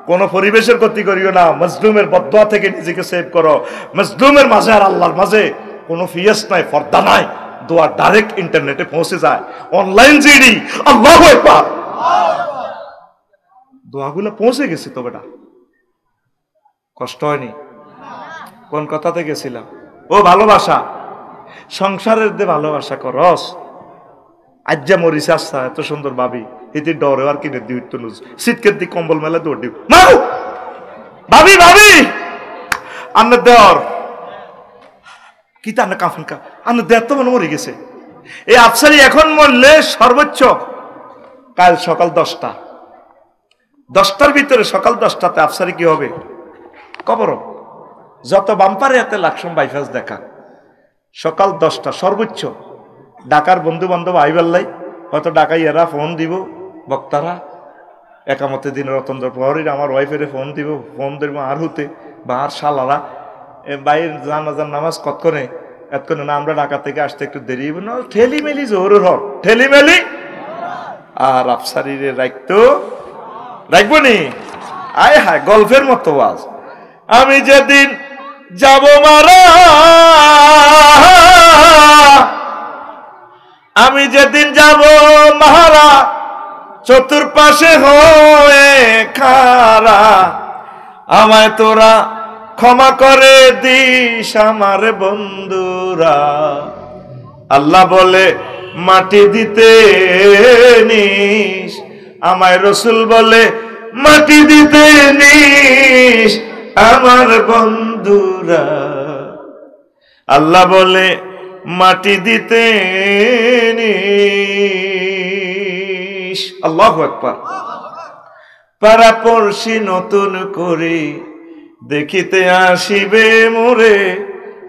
কোন পরিবেশের ক্ষতি করিও না, মজলুমের বদদুয়া থেকে নিজেকে সেভ করো। মজলুমের মাঝে আর আল্লাহর মাঝে কোনো ফিয়াস নাই, পর্দা নাই, দোয়া ডাইরেক্ট ইন্টারনেটে পৌঁছে যায়, অনলাইন জিডি। আল্লাহু আকবার, দোয়াগুলো পৌঁছে গেছে তো বেটা, কষ্ট হয়নি। কোন কথাতে গেছিলাম? ও ভালোবাসা, সংসারের দে ভালোবাসা করস। আজ্জা মরিস আসা এত সুন্দর ভাবি, এতে ডরে আর কিনে দিই তো নুজ শীতকের দিক কম্বল মেলা দৌড় দিও, মাও ভাবি ভাবি আন্না দেওয়ার কি তা না কাফন কা আন্না দেয়ার তো মনে মরে গেছে। এই আফসারি এখন মরলে সর্বোচ্চ কাল সকাল 10টার ভিতরে, সকাল 10টাতে আফসারি কি হবে? কবর। যত বাম্পারে এতে লাকসম বাইফাস দেখা, সকাল 10টা সর্বোচ্চ। ডাকার বন্ধু বান্ধব আইবাল্লাই হয়তো ডাকাই এরা ফোন দিব, বক্তারা একামতে দিন রতন্দ্র প্রহরীর আমার ওয়াইফের ফোন দিব, ফোন দেব আর হতে বা আর শালারা বাইরের জানাজার নামাজ কতক্ষণে এতক্ষণে না, আমরা ঢাকা থেকে আসতে একটু দেরি হবে না, ঠেলিমেলি জোর হক ঠেলিমেলি। আর আফসারিরে রাখবো নি, আয় হায় গল্পের মতো আজ। আমি যেদিন যাব মারা, আমি যেদিন যাব মারা, চতুর্পাশে হয়ে খারা, আমায় তোরা ক্ষমা করে দিস আমার বন্ধুরা। আল্লাহ বলে মাটি দিতে নিস, আমায় রসুল বলে মাটি দিতে নিস আমার বন্ধুরা। আল্লাহ বলে মাটি দিতে নিস। আল্লাহু আকবার। পাড়াপড়শি নতুন করে দেখিতে আসিবে মোরে।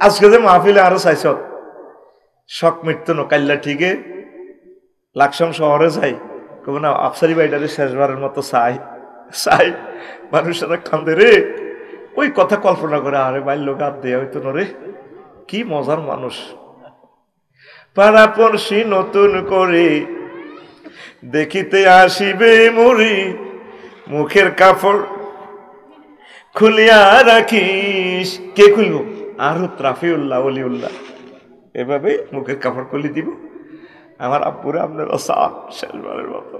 আজকে যে মাহফিলে আরো চাইছ শখ মৃত্যু নকাল্লা ঠিকে লাকসাম শহরে যাই, কব না আফসারি বাইটারে শেষবারের মতো চাই মানুষেরা কান্দে রে। ওই কথা কল্পনা করে আরে বাইর লোক আর দেয়া হইতো না রে, কি মজার মানুষ। পাড়াপড়শি নতুন করে দেখিতে আসিবে মোরে, মুখের কাপড় খুলিয়া রাখিস। কে খুলবো? আরো ত্রাফিউল্লাহ ওলিউল্লাহ এভাবে মুখের কাপড় খুলি দিব। আমার আব্বুরে আপনারা শেষবারের মতো।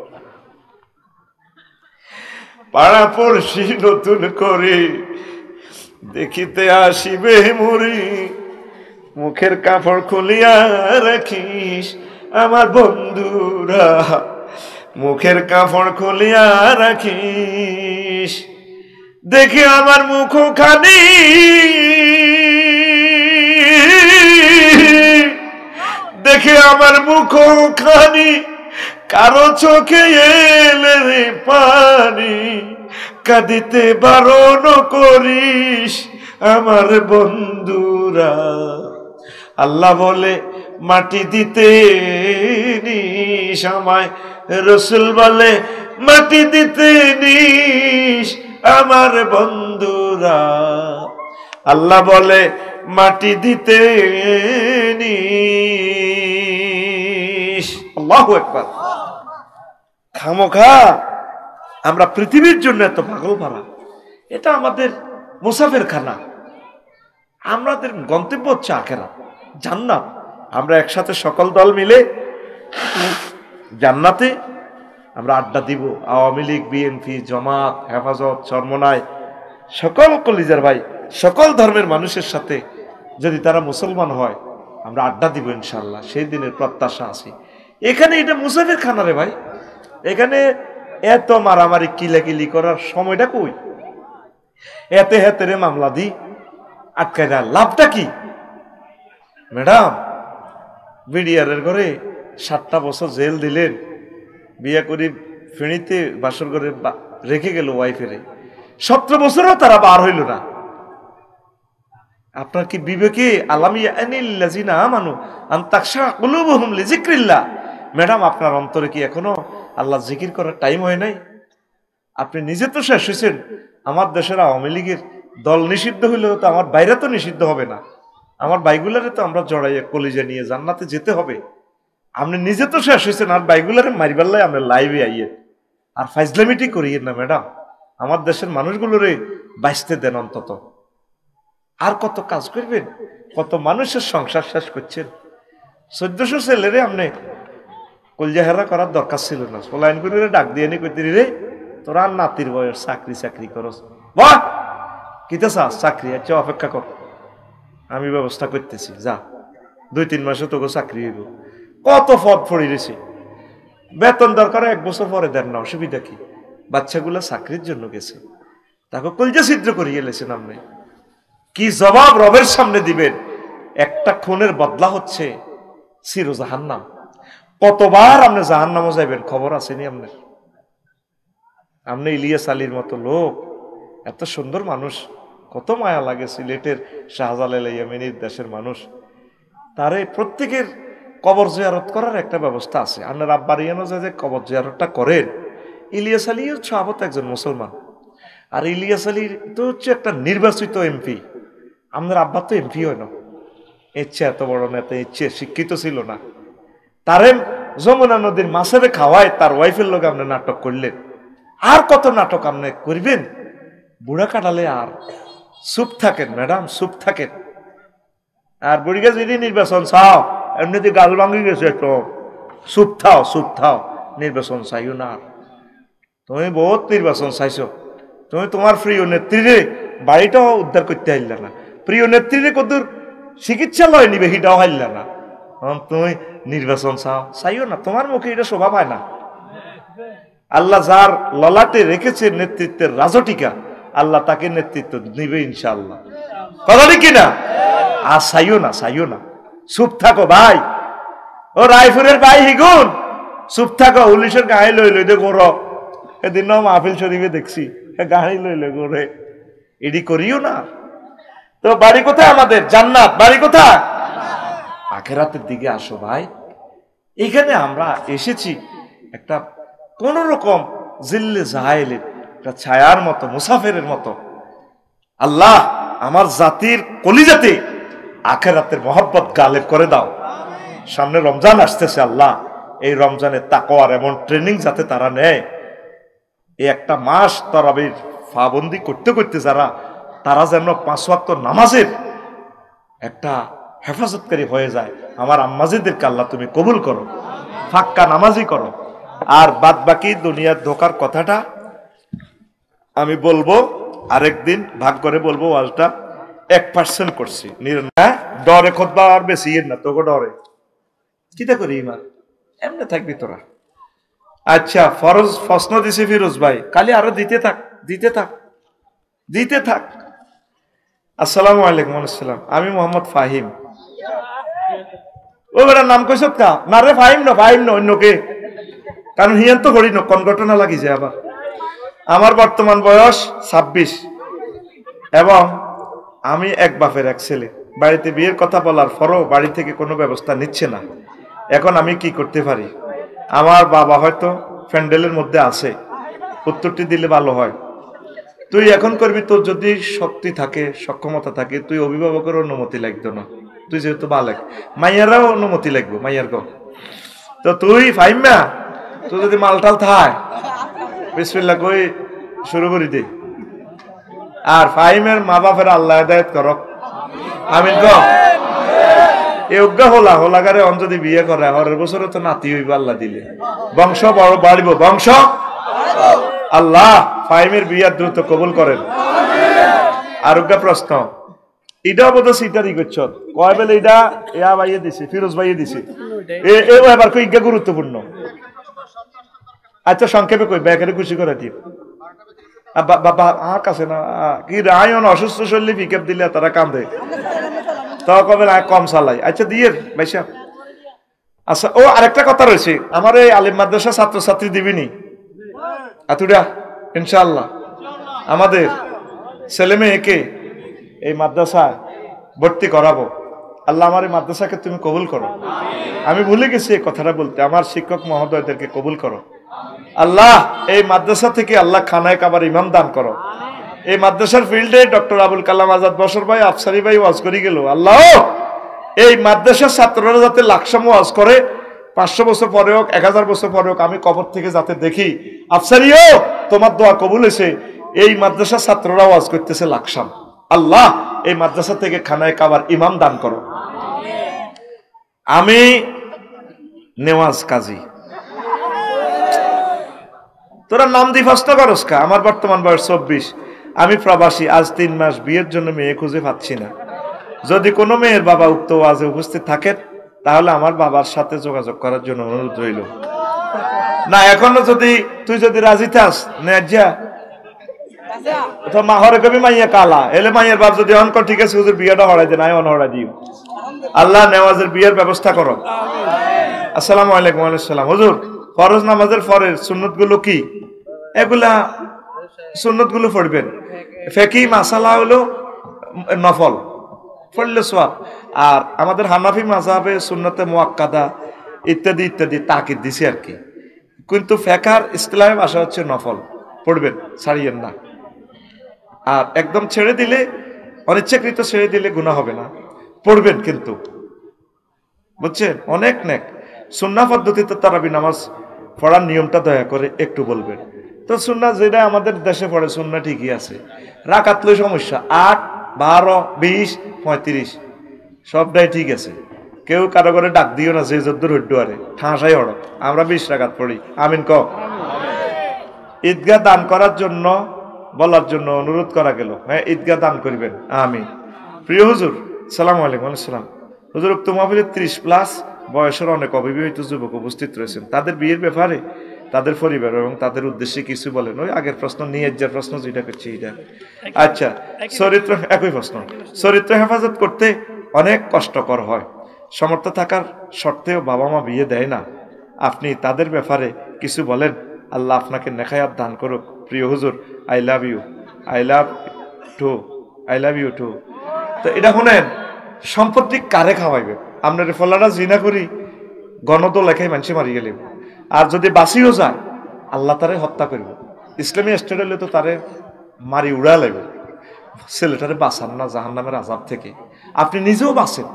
পাড়াপড়শি নতুন করে দেখিতে আসিবে মোরে, মুখের কাপড় খুলিয়া রাখিস আমার বন্ধুরা, মুখের কাপড় খুলিয়া রাখিস। দেখে আমার মুখ খানি, দেখে আমার মুখ খানি, কারো চোখে এলে রে পানি, কাঁদিতে বারণ করিস আমার বন্ধুরা। আল্লাহ বলে মাটি দিতে নিস আমায়, রসুল বলে মাটি দিতে নিস আমার বন্ধুরা। আল্লাহ বলে মাটি দিতে নিস। আল্লাহু আকবার। খামোখা আমরা পৃথিবীর জন্য এত পাগল ভরা, এটা আমাদের মুসাফের খানা, আমাদের গন্তব্য হচ্ছে আখেরাত, জান্নাত। আমরা একসাথে সকল দল মিলে জান্নাতে আমরা আড্ডা দিব। আওয়ামী লীগ, বিএনপি, জামাত, হেফাজত, চরমনাই, সকল কলিজার ভাই, সকল ধর্মের মানুষের সাথে যদি তারা মুসলমান হয় আমরা আড্ডা দিব ইনশাল্লাহ। সেই দিনের প্রত্যাশা আছে। এখানে এটা মুসাফির খানা রে ভাই, এখানে এত মারামারি কিলাকিলি করার সময়টা কই? এতে হেতেরে মামলা দি আটকায় দেয়, লাভটা কি? ম্যাডাম বিডিআরের ঘরে 7টা বছর জেল দিলেন, বিয়ে করি ফেনীতে বাসর ঘরে রেখে গেল ওয়াইফেরে, 17 বছরও তারা বার হইল না। আপনার কি বিবেকে আলামিয়ানিল্লাযিনা আমানু আন তাখশা কুলুবুহুম লিযিকরিল্লাহ? ম্যাডাম আপনার অন্তরে কি এখনো আল্লাহ জিকির করার টাইম হয় নাই? আপনি নিজে তো শেষ হয়েছেন। আমার দেশের আওয়ামী লীগের দল নিষিদ্ধ হইলেও তো আমার বাইরে তো নিষিদ্ধ হবে না, আমার বাইগুলারে তো আমরা জড়াইয়া কলিজা নিয়ে জান্নাতে যেতে হবে। আপনি নিজে তো শেষ হয়েছেন, আর বাইগুলারে মারিবাল্লাই আমরা লাইভে আইয়ে আর ফাইজলামিটি করিয়ে না ম্যাডাম, আমার দেশের মানুষগুলোরে বাঁচতে দেন অন্তত। আর কত কাজ করবেন, কত মানুষের সংসার শেষ করছেন। 1400 ছেলেরে আপনি কলজাহেরা করার দরকার ছিল না। সোলাইন করে ডাক দিয়ে নি কইতে রে তোরা আর নাতির বয়স চাকরি করস, বাহ কিতা চাস চাকরি, আচ্ছা অপেক্ষা কর আমি ব্যবস্থা করতেছি, যা 2-3 মাসে তোকে চাকরি হইব। কত পদ পড়ে রয়েছে, বেতন দরকার 1 বছর পরে দেন না, অসুবিধা কি? বাচ্চাগুলো চাকরির জন্য গেছে, তাকে কলজা ছিদ্র করিয়ে এলেছেন আপনি। কি জবাব রবের সামনে দিবেন? একটা খুনের বদলা হচ্ছে চির জাহান্নাম। কতবার আপনি জাহান্নামে যাবেন খবর আসেনি আপনার? আপনি ইলিয়াস আলীর মতো লোক, এত সুন্দর মানুষ, কত মায়া লাগে। সিলেটের শাহজালাল ইয়ামিনীর দেশের মানুষ, তারে প্রত্যেকের কবর জিয়ারত করার একটা ব্যবস্থা আছে। আপনার আব্বার ইয়ানো যে কবর জিয়ারতটা করেন, ইলিয়াস আলীর সাহাবত একজন মুসলমান, আর ইলিয়াস আলী তো হচ্ছে একটা নির্বাচিত এমপি। আপনার আব্বা তো এমপি হয় না, ইচ্ছে এত বড় নেতা, ইচ্ছে শিক্ষিত ছিল না। তারে যমুনা নদীর মাছের খাওয়ায় তার ওয়াইফের লোক আপনি নাটক করলেন। আর কত নাটক আপনি করবেন? বুড়া কাটালে আর চুপ থাকেন ম্যাডাম, চুপ থাকেন। আর বুড়িকে যদি নির্বাচন চাও, এমনিতে গাল ভাঙি গেছে, তো চুপ থাও, নির্বাচন চাইও না। তুমি বহুত নির্বাচন চাইছো, তুমি তোমার প্রিয় নেত্রীরে বাড়িটাও উদ্ধার করতে হারলা না, প্রিয় নেত্রীরে কতদূর চিকিৎসালয় নিবে সেটাও হারলা না। তুমি নির্বাচন চাইও না, তোমার মুখে এটা শোভা পায় না। আল্লাহ যার ললাটে রেখেছে নেতৃত্বের রাজটিকা, আল্লাহ তাকে নেতৃত্ব নিবে ইনশাআল্লাহ, কথা ঠিক কিনা? আর চাইও না, চুপ থাকো ভাই। ও রায়পুরের ভাই হিগুন, চুপ থাকো। পুলিশের গাড়ি লই দে গোর, এদিন মাহফিল শরীফে দেখছি গাড়ি লই গোরে, এডি করিও না। তো বাড়ি কোথায় আমাদের? জান্নাত। বাড়ি কোথায়? আখিরাতের দিকে আসো ভাই। এখানে আমরা এসেছি একটা কোন রকম জিল্লে জাহেলের একটা ছায়ার মতো, মুসাফিরের মতো। আল্লাহ আমার জাতির কলিজাতে আখিরাতের মহব্বত গালেব করে দাও। সামনে রমজান আসতেছে, আল্লাহ এই রমজানে তাকওয়ার এমন ট্রেনিং যাতে তারা নেয়। এই একটা মাস তারাবির পাবন্দি করতে করতে তারা যেন 5 ওয়াক্ত নামাজের একটা হেফাজতকারী হয়ে যায়। আমার আম্মাজিদেরকে আল্লাহ তুমি কবুল করো, ফাক্কা নামাজি করো। আর বাদ বাকি দুনিয়ার ধোকার কথাটা আমি বলবো আরেকদিন, ভাগ করে বলবো। ওয়াজটা 1% করছি, ডরে খুতবা আর বেশি না, তোকে ডরে কিতা করি ইমান, এমনি থাকবি তোরা। আচ্ছা, ফরজ প্রশ্ন দিছি ফিরোজ ভাই, খালি আরো দিতে থাক। আসসালামু আলাইকুম। আসসালাম, আমি মোহাম্মদ ফাহিম। ও বেটার নাম কইছ কা? না রে, ফাহিম না অন্যকে, কারণ হিয়ান তো করি কোন ঘটনা লাগিছে আবার। আমার বর্তমান বয়স 26 এবং আমি এক বাপের এক ছেলে। বাড়িতে বিয়ের কথা বলার পরও বাড়ি থেকে কোনো ব্যবস্থা নিচ্ছে না। এখন আমি কি করতে পারি? আমার বাবা হয়তো প্যান্ডেলের মধ্যে আছে, উত্তরটি দিলে ভালো হয়। তুই এখন করবি, তোর যদি শক্তি থাকে, সক্ষমতা থাকে, তুই অভিভাবকের অনুমতি লাগতো না, তুই যেহেতু বালেক, মাইয়ারাও অনুমতি লাগবে, মাইয়ার গো। তো তুই ফাইমা, তুই যদি মালটাল থায় বিসমিল্লাহ কই শুরু করি দে। আর ফাইমের মা বাপের আল্লাহ হেদায়েত করক, আমিন কও। এ অজ্ঞা হোলাগারে অন যদি বিয়ে করে, হরের বছরে তো নাতি হইব আল্লাহ দিলে, বংশ বড় বাড়িব, বংশ। আল্লাহ ফাইমের বিয়া দ্রুত কবুল করেন। আর অজ্ঞা প্রশ্ন, এটা বোধ সিটারি করছ কয় বেলে, এটা ইয়া ভাইয়ে দিছি, ফিরোজ ভাইয়ে দিছি, এবার কই ইজ্ঞা গুরুত্বপূর্ণ। আচ্ছা সংক্ষেপে কই, ব্যাকেরে খুশি করে দিই। বাবা আমার কাছে না কি রায়ন অসুস্থ শরীরে পিকআপ দিলে তারা কান্দে, তা কবে কম চালাই। আচ্ছা দিয়ে ভাইসা। আচ্ছা, ও আরেকটা কথা রয়েছে, আমার এই আলিম মাদ্রাসা ছাত্রছাত্রী দিবিনি আতুরা ইনশাআল্লাহ। আমাদের ছেলে মেয়েকে এই মাদ্রাসায় ভর্তি করাবো। আল্লাহ আমার এই মাদ্রাসাকে তুমি কবুল করো। আমি ভুলে গেছি এই কথাটা বলতে, আমার শিক্ষক মহোদয়দেরকে কবুল করো। আল্লাহ এই মাদ্রাসা থেকে আল্লাহ খানায় কাবার ইমাম দান করো। এই মাদ্রাসার ফিল্ডে ডক্টর আবুল কালাম আজাদ বসর ভাই, আফসারি ভাই ওয়াজ করে গেল। আল্লাহ এই মাদ্রাসার ছাত্ররা যাতে লাকসাম ওয়াজ করে, 500 বছর পরে হোক, 1000 বছর পরে হোক, আমি কবর থেকে যাতে দেখি আফসারিও তোমার দোয়া কবুল হয়েছে। এই মাদ্রাসার ছাত্ররা ওয়াজ করতেছে লাকসাম, আল্লাহ এই মাদ্রাসা থেকে খানায় কাবার ইমাম দান করো। আমি নেওয়াজ কাজী, তোরা নাম দি প্রশ্ন করস কা? আমার বর্তমান বয়স 24, আমি প্রবাসী, আজ 3 মাস, বিয়ের জন্য মেয়ে খুঁজে পাচ্ছি না। যদি কোনো মেয়ের বাবা উক্ত ওয়াজে উপস্থিত থাকেন তাহলে আমার বাবার সাথে যোগাযোগ করার জন্য অনুরোধ রইল। না এখনো যদি তুই যদি রাজি থাস নেজা তো মাহরে কবি মাইয়া কালা এলে মাইয়ের বাপ যদি অন কর ঠিক আছে হুজুর বিয়েটা হড়াই দেন, আই অন হড়াই দিও। আল্লাহ নেওয়াজের বিয়ের ব্যবস্থা করো। আসসালামু আলাইকুম। ওয়া আলাইকুম সালাম। হুজুর ফরজ নামাজের ফরের সুন্নত গুলো কি? এগুলা সুন্নত গুলো পড়বেন। ফেকি মাসালা হলো নফল পড়লে সওয়াব। আর আমাদের হানাফি মাযহাবে সুন্নতে মুআক্কাদা ইত্যাদি ইত্যাদি তাকিদ দিছে আর কি। কিন্তু ফেকার ইসলামের ভাষা হচ্ছে নফল, পড়বেন, ছাড়িয়েন না। আর একদম ছেড়ে দিলে, অনিচ্ছাকৃত ছেড়ে দিলে গুনাহ হবে না, পড়বেন কিন্তু, বুঝছেন? অনেক নেক। সুন্নাহ পদ্ধতিতে তারাবি নামাজ পড়ার নিয়মটা দয়া করে একটু বলবেন। তো সুন্নাহ যেটা আমাদের দেশে পড়ে সুন্নাহ ঠিকই আছে, রাকাত লই সমস্যা, 8, 12, 20, 35 সবটাই ঠিক আছে। কেউ কারো করে ডাক দিও না যে যদ্দুর হইড্ডু আরে ঠাঁসাই হড়ক। আমরা 20 রাকাত পড়ি। আমিন ক। ঈদগাহ দান করার জন্য বলার জন্য অনুরোধ করা গেল। হ্যাঁ, ঈদগাহ দান করিবেন। আমিন। প্রিয় হুজুর, সালামু আলাইকুম। আসসালাম। হুজুর, উক্ত মাহফিলে 30+ বয়সের অনেক অবিবাহিত যুবক উপস্থিত রয়েছেন। তাদের বিয়ের ব্যাপারে তাদের পরিবার এবং তাদের উদ্দেশ্যে কিছু বলেন। ওই আগের প্রশ্ন নিয়ে যার প্রশ্ন যেটা করছি এটা। আচ্ছা, চরিত্র একই প্রশ্ন। চরিত্র হেফাজত করতে অনেক কষ্টকর হয়, সমর্থ থাকার সত্ত্বেও বাবা মা বিয়ে দেয় না। আপনি তাদের ব্যাপারে কিছু বলেন। আল্লাহ আপনাকে নেখায়াত দান করুক। প্রিয় হুজুর, I love you, I love you too. তো এটা শুনেন, সম্পত্তি কারে খাওয়াইবে? আপনার ফলারা জিনা করি গণত লেখাই মানুষ মারি গেলে, আর যদি বাঁচিও যায় আল্লাহ তারে হত্যা করব। ইসলামী স্টেট হলে তো তারে মারি উড়া লাগবে। ছেলেটারে বাঁচান না জাহান্নামের আযাব থেকে, আপনি নিজেও বাঁচেন।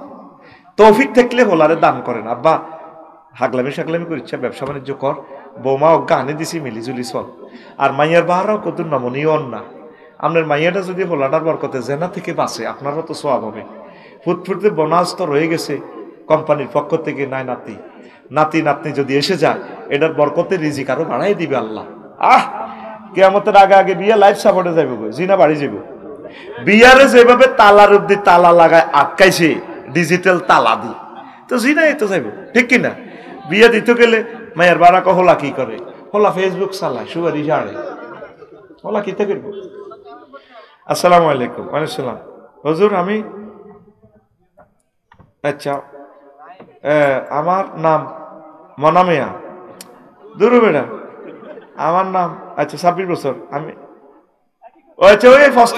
তৌফিক থাকলে হোলারে দান করেন। আব্বা হাগলামি সাগলামি করে ইচ্ছা ব্যবসা বাণিজ্য কর, বৌমা অজ্ঞা আনে দিছি মিলিজুলি চল। আর মাইয়ার বাহারাও কত নমনীয় না। আপনার মাইয়াটা যদি হোলাটার বরকতে জেনা থেকে বাঁচে, আপনারও তো সওয়াব হবে। ফুটফুটতে বোনাস তো রয়ে গেছে কোম্পানির পক্ষ থেকে। নাই নাতি নাতনি যদি এসে যায়, এটার বরকতে রিজিক আরো বাড়াই দিবে আল্লাহ। কিয়ামতের আগে আগে বিয়ে লাইফ সাপোর্টে যাইব, জিনা বাড়ি যাব। বিয়ারে যেভাবে তালার অব্দি তালা লাগায় আটকাইছে ডিজিটাল তালা দি, তো জিনাই তো যাইব, ঠিক কিনা? বিয়ে দিতে গেলে মায়ের বাড়া হোলা কি করে? হোলা ফেসবুক চালায়, সুগারি ঝাড়ে, হোলা কি করব? আসসালামু আলাইকুম। ওয়ালাইকুম সালাম। হুজুর আমি, আচ্ছা আমার নাম মনামিয়া। দুরু বেটা, আমার নাম, আচ্ছা 26 বছর। আমি আচ্ছা ওই ফার্স্ট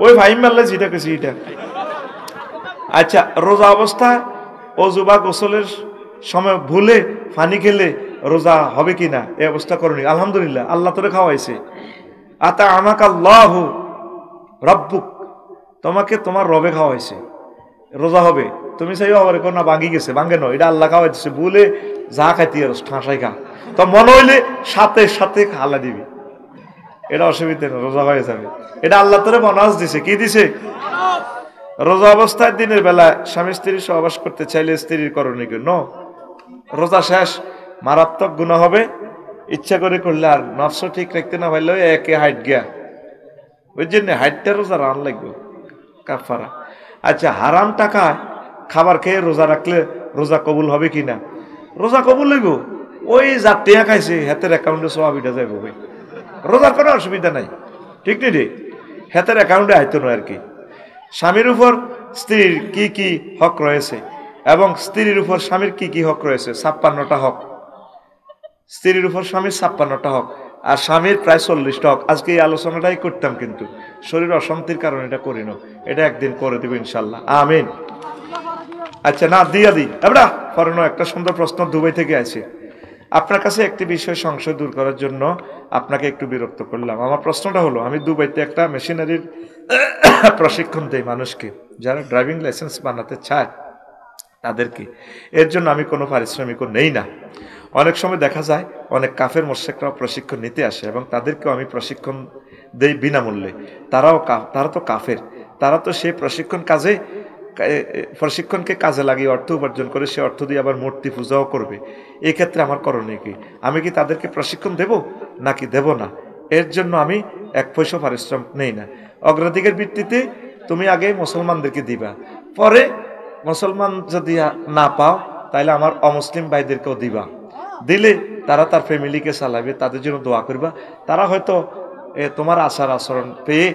ওই ভাই মারলে যেটা কেছি এটা। আচ্ছা, রোজা অবস্থায় অজু বা গোসলের সময় ভুলে পানি খেলে রোজা হবে কিনা এই অবস্থা করনি? আলহামদুলিল্লাহ, আল্লাহ তোরে খাওয়াইছে। আতা আমাকা আল্লাহু রাব্বুক, তোমাকে তোমার রবে খাওয়াইছে, রোজা হবে। তুমি চাইও আবার কোন না ভাঙি গেছে, ভাঙে নয়, এটা আল্লাহ খাওয়াইছে। ভুলে যা খাইতে আর ঠাঁসাই খা, তো মনে হইলে সাথে সাথে খালা দিবি, এটা অসুবিধা নেই, রোজা হয়ে যাবে। এটা আল্লাহ তোরে বোনাস দিছে। কি দিছে? রোজা অবস্থায় দিনের বেলা স্বামী স্ত্রী সহবাস করতে চাইলে স্ত্রীর করণীয় ন, রোজা শেষ মারাত্মক গুনাহ হবে। ইচ্ছা করে করলে আর নফস ঠিক রাখতে না পারলে একে হাইট গিয়া, ওই জন্য হাইটটা রোজা রান লাগবে কাফারা। আচ্ছা, হারাম টাকা খাবার খেয়ে রোজা রাখলে রোজা কবুল হবে কিনা? রোজা কবুল হইব। ওই যা টেয়া খাইছে হাতের অ্যাকাউন্টে সওয়াবিটা যাইব ভাই, রোজার কোনো অসুবিধা নাই, ঠিক নেই রে, হাতের অ্যাকাউন্টে আইতো না আর কি। স্বামীর উপর স্ত্রীর কি কি হক রয়েছে এবং স্ত্রীর উপর স্বামীর কি কি হক রয়েছে? 56টা হক। স্ত্রীর উপর স্বামীর 56টা হক, আর স্বামীর প্রায় 40টা হক। আজকে এই আলোচনাটাই করতাম, কিন্তু শরীর অশান্তির কারণে এটা করি না। এটা একদিন করে দেব ইনশাল্লাহ। আমিন। আচ্ছা, না দিয়া দিই এবড়া ফরেন। একটা সুন্দর প্রশ্ন দুবাই থেকে আছে। আপনার কাছে একটি বিষয় সংশয় দূর করার জন্য আপনাকে একটু বিরক্ত করলাম। আমার প্রশ্নটা হলো, আমি দুবাইতে একটা মেশিনারির প্রশিক্ষণ দেই মানুষকে যারা ড্রাইভিং লাইসেন্স বানাতে চায়। তাদেরকে। এর জন্য আমি কোনো পারিশ্রমিকও নেই না। অনেক সময় দেখা যায় অনেক কাফের মোশরিকরাও প্রশিক্ষণ নিতে আসে এবং তাদেরকেও আমি প্রশিক্ষণ দেই বিনামূল্যে। তারা তো কাফের, তারা তো সেই প্রশিক্ষণকে কাজে লাগিয়ে অর্থ উপার্জন করে, সে অর্থ দিয়ে আবার মূর্তি পূজাও করবে। এই ক্ষেত্রে আমার করণীয় কি? আমি কি তাদেরকে প্রশিক্ষণ দেব নাকি দেব না? এর জন্য আমি এক পয়সা পারিশ্রমিক নেই না। অগ্রাধিকার ভিত্তিতে তুমি আগে মুসলমানদেরকে দিবা, পরে মুসলমান যদি না পাও তাহলে আমার অমুসলিম ভাইদেরকেও দিবা। দিলে তারা তার ফ্যামিলিকে চালাবে, তাদের জন্য দোয়া করবা। তারা হয়তো তোমার আচার আচরণ পেয়ে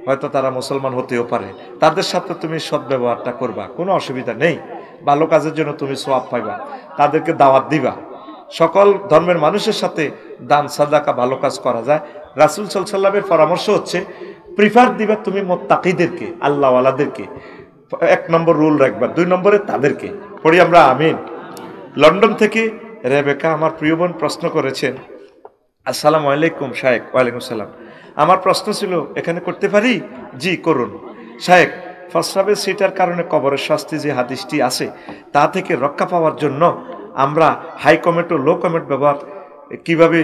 হয়তো তারা মুসলমান হতেও পারে। তাদের সাথে তুমি সদ্ব্যবহারটা করবা, কোনো অসুবিধা নেই। ভালো কাজের জন্য তুমি সওয়াব পাইবা। তাদেরকে দাওয়াত দিবা। সকল ধর্মের মানুষের সাথে দান সাদাকা ভালো কাজ করা যায়। রাসূল সাল্লাল্লাহু আলাইহি ওয়াসাল্লামের পরামর্শ হচ্ছে প্রিফার দিবা তুমি মুত্তাকিদেরকে, আল্লাহওয়ালাদেরকে। 1 নম্বর রুল রাখবা, 2 নম্বরে তাদেরকে। পড়ি আমরা আমিন। লন্ডন থেকে রেবেকা আমার প্রিয় বোন প্রশ্ন করেছেন, আসসালামু আলাইকুম শায়েখ। ওয়ালাইকুম আসসালাম। আমার প্রশ্ন ছিল এখানে করতে পারি? জি করুন। শায়েখ, প্রস্রাবের সিটার কারণে কবরের শাস্তি যে হাদিসটি আছে তা থেকে রক্ষা পাওয়ার জন্য আমরা হাই কমেট ও লো কমেট ব্যবহার কিভাবে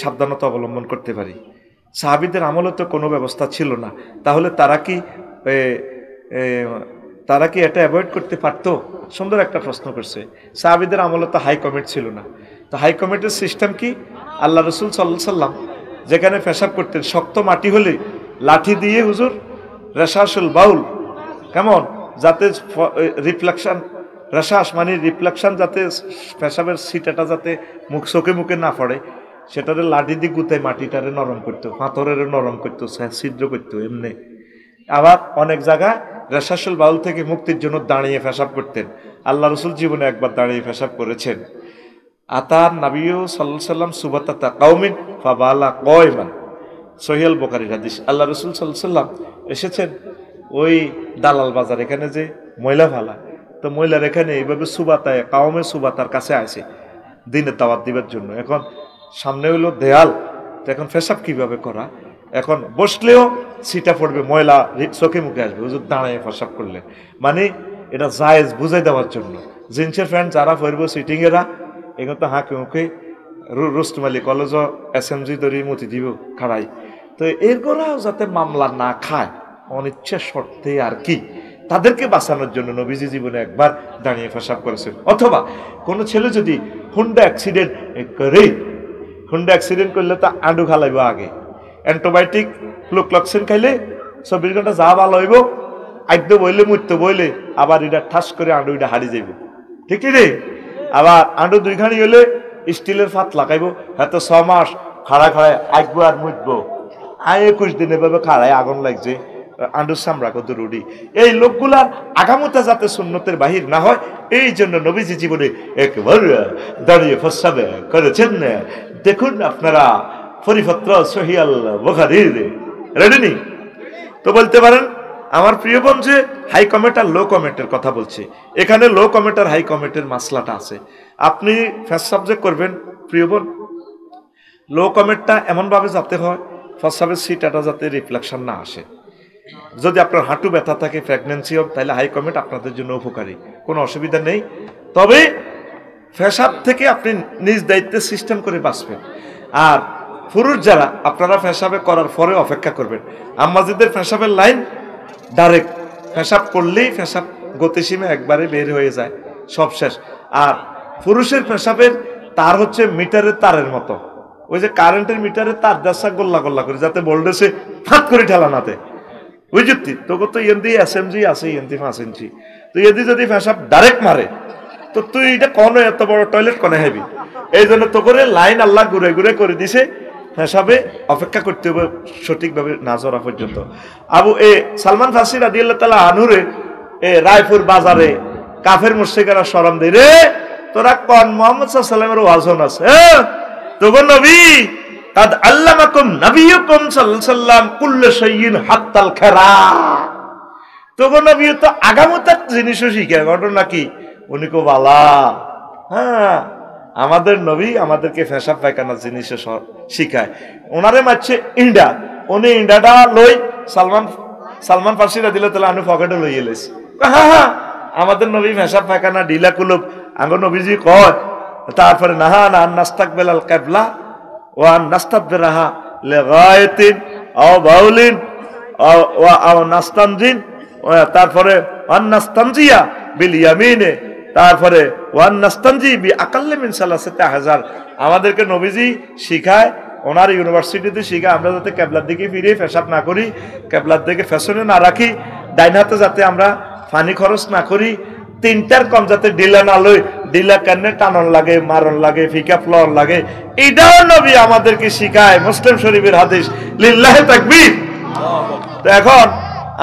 সাবধানতা অবলম্বন করতে পারি? সাহাবীদের আমলে তো কোনো ব্যবস্থা ছিল না, তাহলে তারা কি এটা অ্যাভয়েড করতে পারতো? সুন্দর একটা প্রশ্ন করছে। সাহাবীদের আমলে তো হাই কমেট ছিল না, তো হাই কমেটের সিস্টেম কি? আল্লাহ রসুল সাল্লাল্লাহু আলাইহি ওয়াসাল্লাম যেখানে পেশাব করতেন শক্ত মাটি হলে লাঠি দিয়ে হুজুর রেশাসুল বাউল, কেমন যাতে রিফ্লেকশন, রেশাস মানে রিফ্লেকশন, যাতে পেশাবের সিটাটা যাতে চোখে মুখে না পড়ে, সেটারে লাঠি দিয়ে গুতায় মাটিটারে নরম করতো, পাথরের নরম করতো, ছিদ্র করতো এমনি। আবার অনেক জায়গায় রেশাসুল বাউল থেকে মুক্তির জন্য দাঁড়িয়ে পেশাব করতেন। আল্লাহ রসুল জীবনে একবার দাঁড়িয়ে পেশাব করেছেন। আতার নবিয়্যু সাল্লাল্লাহু আলাইহি ওয়াসাল্লাম সুবাতাতা কাওমিন ফাবালা কয়মান, সহিহ বুখারীর হাদিস। আল্লাহ রসুল সাল্লাল্লাহু আলাইহি ওয়াসাল্লাম এসেছেন ওই দালাল বাজার, এখানে যে ময়লা ফালা, তো ময়লার এখানে এইভাবে সুবাতায় কাওমে সুবাতার কাছে আসে দিনের দাওয়াত দিবার জন্য। এখন সামনে হইলো দেয়াল, তো এখন পেশাব কিভাবে করা? এখন বসলেও সিটা পড়বে, ময়লা চোখে মুখে আসবে, হুজুর দাঁড়ায় পেশাব করলে। মানে এটা জায়েজ বুঝাই দেওয়ার জন্য। জিন্সের প্যান্ট যারা পরবো সিটিং এরা, এগুলো তো হাঁকে মুখে রুস্তমালি কলেজ SMG ধরি মতি দিব খাড়াই, তো এরপরেও যাতে মামলা না খায় অনিচ্ছা শর্তে আর কি, তাদেরকে বাঁচানোর জন্য নবীজি জীবনে একবার দাঁড়িয়ে পেশাব করেছেন। অথবা কোনো ছেলে যদি হুন্ডা অ্যাক্সিডেন্ট করে, হুন্ডা অ্যাক্সিডেন্ট করলে তো আঁডু খালাইব আগে, অ্যান্টিবায়োটিক ফ্লুক্লক্সিন খাইলে 24 ঘন্টা যা ভালো হইব, আইদ্য বইলে মরতে বইলে আবার এটা ঠাস করে আঁডু এটা হারিয়ে যাইব, ঠিক রে? আবার আঁডু 2 ঘানি হইলে স্টিলের ফাত লাগাইব, হয়তো 6 মাস খাড়া খাড়ায় আঁকবো আর মুটবো, 21 দিন এভাবে খাড়ায় আগুন লাগছে, আঁডুর চামড়া কত রুডি। এই লোকগুলার আগামতা যাতে সুন্নতের বাহির না হয়, এই জন্য নবীজি জীবনে একবার দাঁড়িয়ে প্রস্রাবে করেছেন। দেখুন আপনারা পরিপত্র সহিহ বুখারীর, রেডি নি? তো বলতে পারেন আমার প্রিয় বোন যে হাই কমেট আর লো কমেটের কথা বলছে, এখানে লো কমেট আর হাই কমেটের মাসলাটা আছে। আপনি ফার্স্ট সাবজেক্ট করবেন প্রিয় বোন, লো কমেটটা এমনভাবে যাতে হয় প্রস্রাবের সিটাটা যাতে রিফ্লেকশন না আসে। যদি আপনার হাঁটু ব্যথা থাকে, প্রেগনেন্সি হোক, তাহলে হাই কমেট আপনাদের জন্য উপকারী, কোনো অসুবিধা নেই। তবে পেশাব থেকে আপনি নিজ দায়িত্বে সিস্টেম করে বাঁচবেন। আর পুরুষ যারা, আপনারা পেশাবে করার পরে অপেক্ষা করবেন। আম্মাজিদের পেশাবের লাইন ডাইরেক্ট, পেশাব করলেই পেশাব গতিসীমা একবারে বের হয়ে যায়, সব শেষ। আর পুরুষের পেশাবের তার হচ্ছে মিটারের তারের মতো, ওই যে কারেন্টের মিটারের তার দেশা গোল্লা গোল্লা করে, যাতে ভোল্টেজে ফাঁত করে ঠেলা না দেয়, বুঝলি? তোকে তো এনদি SMG আছে, এনদি 5 ইঞ্চি, তো এদি যদি পেশাব ডাইরেক্ট মারে তো তুই এটা কোনো এত বড় টয়লেট কোনে হেবি। এই জন্য তো করে লাইন আল্লাহ ঘুরে ঘুরে করে দিছে, পেশাবে অপেক্ষা করতে হবে সঠিকভাবে না জরা পর্যন্ত। সালমান ফার্সি রাদিয়াল্লাহু তাআলা আনহুরে রায়পুর বাজারে কাফের মুশরিকরা শরম দেয়, রে তোরা কোন মুহাম্মদ সাল্লাল্লাহু আলাইহি ওয়াসাল্লামের ওয়াজন আছে, তোগো নবী কাদ আল্লামাকুম নবিয়ুকুম সাল্লাল্লাহু আলাইহি ওয়াসাল্লাম কুল্লু শাইইন হাত্তাল খারা, তোগো নবী তো আগামতার জিনিসও শিখায়। ঘটনা কি? উনি কো বালা, হ্যাঁ আমাদের নবী আমাদেরকে পেশাব পায়খানার জিনিসও শিখায়। ওনারে মারছে ইন্ডা, উনি ইন্ডাটা লই সালমান ফার্সি রাদিয়াল্লাহু তাআলা আনহু পকেটে লই এলেছে, হ্যাঁ হ্যাঁ আমাদের নবী পেশাব পায়খানা ঢিলা কুলুপ আঙ্গ নবীজি কয় তারপরে নাহা না নাস্তাকবিল আল কিবলা ওয়া নাস্তাদবিরাহা লিগায়াতিন আও বাউলিন আও নাস্তানজিন তারপরে ওয়ান নাস্তানজিয়া বিল ইয়ামিনে তারপরে ওয়ান নাস্তানজি বি আকাল্লি মিন সালাসাতি হাজার আমাদেরকে নবীজি শিখায় ওনার ইউনিভার্সিটিতে শিখায় আমরা যাতে কিবলার দিকে ফিরে পেশাব না করি কিবলার দিকে ফ্যাশনে না রাখি ডাইন হাতে যাতে আমরা পানি খরচ না করি তিনটার কম যাতে ডিলা না লই ডিলা কান্নে টানন লাগে মারণ লাগে ফিকা ফ্লোর লাগে এটাও নবী আমাদেরকে শিখায় মুসলিম শরীফের হাদিস লিল্লাহি তাকবীর। তো এখন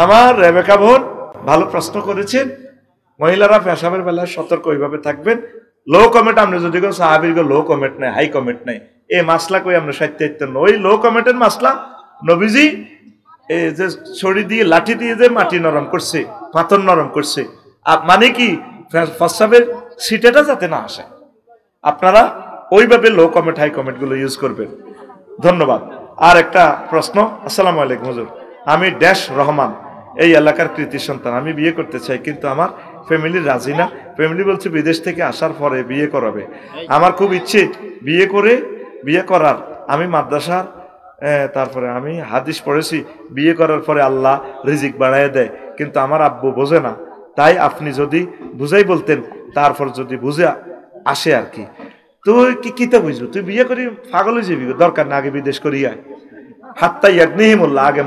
আমার রেবেকা বোন ভালো প্রশ্ন করেছেন মহিলারা পেশাবের বেলায় সতর্ক ওইভাবে থাকবেন লো কমেন্ট আমরা যদি কোনো সাহাবীর লো কমেন্ট নাই হাই কমেন্ট নাই এই মাসলা কই আমরা সাহিত্য ওই লো কমেন্টের মাসলা নবীজি এই যে ছড়ি দিয়ে লাঠি দিয়ে যে মাটি নরম করছে পাথর নরম করছে মানে কি প্রস্রাবের সিটেটা যাতে না আসে আপনারা ওইভাবে লো কমেন্ট হাই কমেন্ট গুলো ইউজ করবেন। ধন্যবাদ। আর একটা প্রশ্ন। আসসালামু আলাইকুম হুজুর, আমি ড্যাশ রহমান এই এলাকার কৃতি সন্তান, আমি বিয়ে করতে চাই কিন্তু আমার ফ্যামিলি রাজি না। ফ্যামিলি বলছে বিদেশ থেকে আসার পরে বিয়ে করাবে। আমার খুব ইচ্ছে বিয়ে করার। আমি মাদ্রাসার তারপরে আমি হাদিস পড়েছি বিয়ে করার পরে আল্লাহ রিজিক বাড়ায় দেয়, কিন্তু আমার আব্বু বোঝে না। তাই আপনি যদি বুঝাই বলতেন তারপর যদি বুঝে আসে আর কি। তুই কিতা বুঝবো, তুই বিয়ে করি পাগল হয়ে যাবি, দরকার না আগে বিদেশ করি আয়। হাত্তা ইয়াগনিহিমুল্লাহ, আগে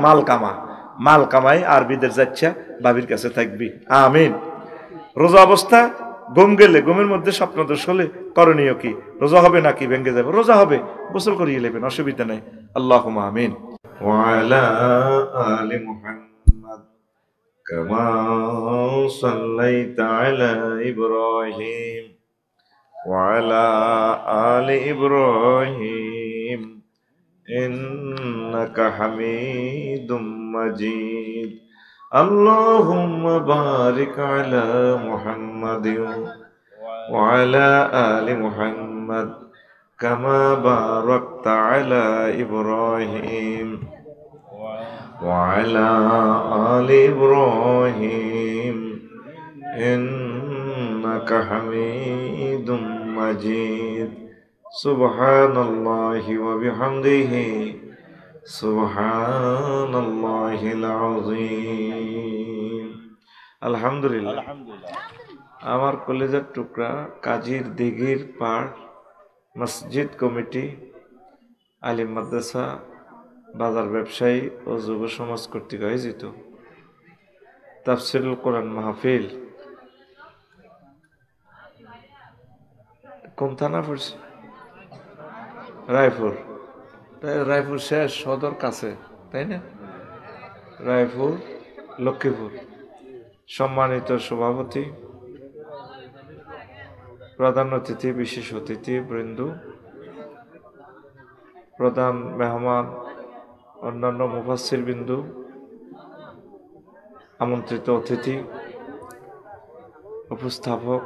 মাল কামাই আর বিদেশ যাচ্ছা বাবির কাছে থাকবি। আমিন। রোজা অবস্থা ঘুম গেলে ঘুমের মধ্যে স্বপ্নদোষ হলে করণীয় কি? রোজা হবে নাকি ভেঙে যাবে? রোজা হবে, গোসল করিয়ে নেবেন, অসুবিধা নেই। আল্লাহুম্মা আমিন। ওয়া আলা আলি মুহাম্মাদ কামা সাল্লাইতা আলা ইব্রাহিম ওয়া আলা আলি ইব্রাহিম ইন্নাকা হামিদুম মাজিদ। আল্লাহুম্মা বারিক আলা মুহাম্মাদিন ওয়া আলা আলি মুহাম্মাদ কামা বারাকতা আলা ইব্রাহিম ওয়া আলা আলি ইব্রাহিম ইন্নাকা হামিদুম মাজিদ। সুবহানাল্লাহি ওয়া বিহামদিহি সুবহানাল্লাহিল আযীম। আলহামদুলিল্লাহ। আমার কলেজের টুকরা কাজীর দিঘির পাড় মসজিদ কমিটি, আলিম মাদ্রাসা, বাজার ব্যবসায়ী ও যুব সমাজ কর্তৃক আয়োজিত তাফসীরুল কোরআন মাহফিল কোন থানা পড়ছে? রায়পুর। রায়পুর শেষ, সদর কাছে, তাই না? রায়পুর লক্ষ্মীপুর। সম্মানিত সভাপতি, প্রধান অতিথি, বিশেষ অতিথি বৃন্দ, প্রধান মেহমান, অন্যান্য মুফাসসির বিন্দু, আমন্ত্রিত অতিথি, উপস্থাপক,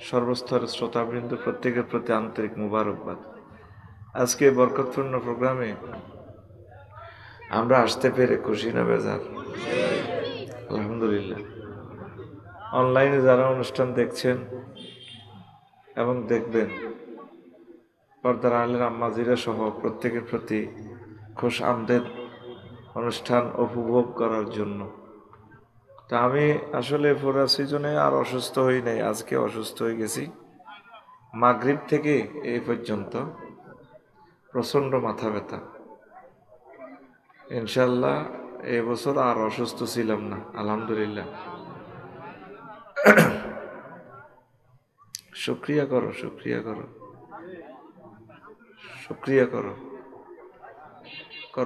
সর্বস্তরের শ্রোতাবৃন্দ, প্রত্যেকের প্রতি আন্তরিক মুবারকবাদ। আজকে বরকতপূর্ণ প্রোগ্রামে আমরা আসতে পেরে খুশি না বেজার? আলহামদুলিল্লাহ। অনলাইনে যারা অনুষ্ঠান দেখছেন এবং দেখবেন, পর্দার আলের আম্মাজিরা সহ প্রত্যেকের প্রতি খুশ আমদেদ অনুষ্ঠান উপভোগ করার জন্য। তা আমি আসলে পুরা সিজনে আর অসুস্থ হই নাই, আজকে অসুস্থ হয়ে গেছি। মাগরিব থেকে এই পর্যন্ত প্রচণ্ড মাথা ব্যথা। ইনশাল্লাহ এবছর আর অসুস্থ ছিলাম না, আলহামদুলিল্লাহ। শুকরিয়া করো, শুকরিয়া করো, শুকরিয়া করো।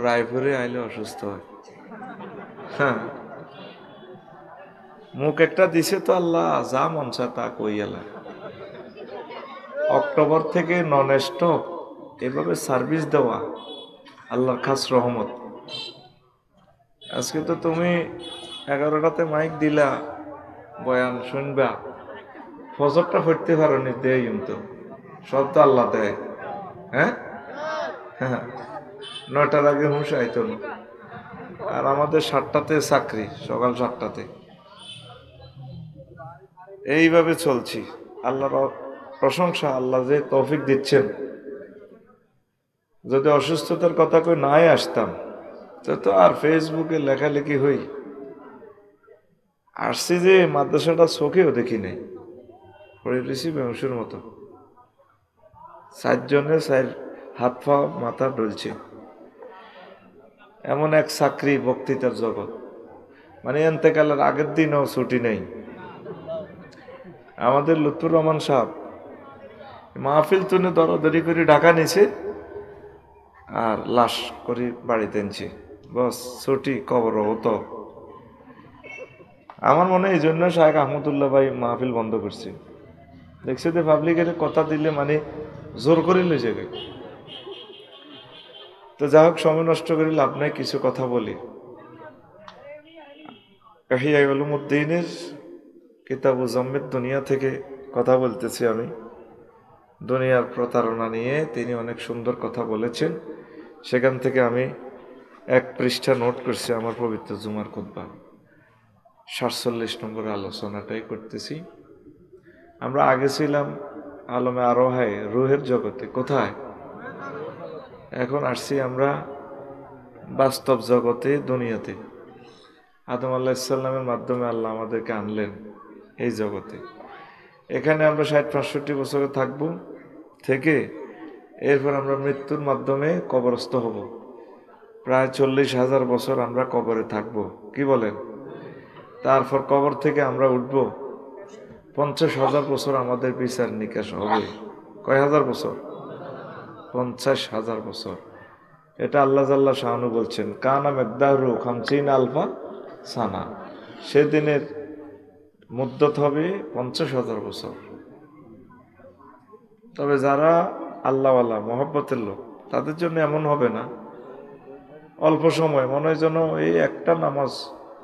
রায়পুরে আইলে অসুস্থ হয়। হ্যাঁ, মুখ একটা দিছে তো আল্লাহ, যা মন চায় তা কইয়ালা। অক্টোবর থেকে নন স্টপ এভাবে সার্ভিস দেওয়া আল্লাহর খাস রহমত। আজকে তো তুমি 11টাতে মাইক দিলা, বয়ান শুনবা, ফজরটা পড়তে পারো নি, দেয় কিন্তু সব তো আল্লাহ দেয়। হ্যাঁ, 9টার আগে হুঁশ আইতো না। আর আমাদের 7টাতে চাকরি, সকাল 7টাতে। এইভাবে চলছি। আল্লাহর প্রশংসা, আল্লাহ যে তৌফিক দিচ্ছেন। যদি অসুস্থতার কথা কই নাই আসতাম তো আর ফেসবুকে লেখালেখি হই। আসছি যে মাদ্রাসাটা চোখেও দেখি নাই, পড়ে রয়েছি বেহুশের মতো। 4 জনে 4 হাত পা মাথা ডলছে। এমন এক চাকরি, বক্তৃতার জগৎ, মানে এন্তেকালের আগের দিনও ছুটি নেই। আমাদের লুৎফুর রহমান সাহেব মাহফিল তুলে দরাদরি করে ঢাকা নিছে আর লাশ করে বাড়িতে এনেছে, বস ছুটি কবর হতো। আমার মনে হয় এই জন্য শাহেখ আহমদুল্লাহ ভাই মাহফিল বন্ধ করছে। দেখছে যে পাবলিকের কথা দিলে মানে জোর করে লই যাবে। তো যাই হোক, সময় নষ্ট করে লাভ নাই, কিছু কথা বলি। ইহয়া উলুমউদ্দিনের কিতাবু জম্মেদ দুনিয়া থেকে কথা বলতেছি আমি। দুনিয়ার প্রতারণা নিয়ে তিনি অনেক সুন্দর কথা বলেছেন। সেখান থেকে আমি 1 পৃষ্ঠা নোট করছি আমার পবিত্র জুমার খুতবা। 47 নম্বর আলোচনাটাই করতেছি। আমরা আগে ছিলাম আলমে আরোহায়, রুহের জগতে। কোথায়? এখন আসছি আমরা বাস্তব জগতে, দুনিয়াতে। আদম আলাইহিস সালামের মাধ্যমে আল্লাহ আমাদেরকে আনলেন এই জগতে। এখানে আমরা 60-65 বছরে থাকবো, থেকে এরপর আমরা মৃত্যুর মাধ্যমে কবরস্থ হব। প্রায় 40,000 বছর আমরা কবরে থাকব, কি বলেন? তারপর কবর থেকে আমরা উঠব, 50,000 বছর আমাদের বিচার নিকাশ হবে। কয় হাজার বছর? 50,000 বছর। এটা আল্লাহ জাল্লা শাহানু বলছেন, কানা মেকদারু 50 আলফা সানা। সেদিনের মুদ্দত হবে 50,000 বছর। তবে যারা আল্লাহওয়ালা, মহব্বতের লোক, তাদের জন্য এমন হবে না। অল্প সময়, মনে হয় যেন এই একটা নামাজ,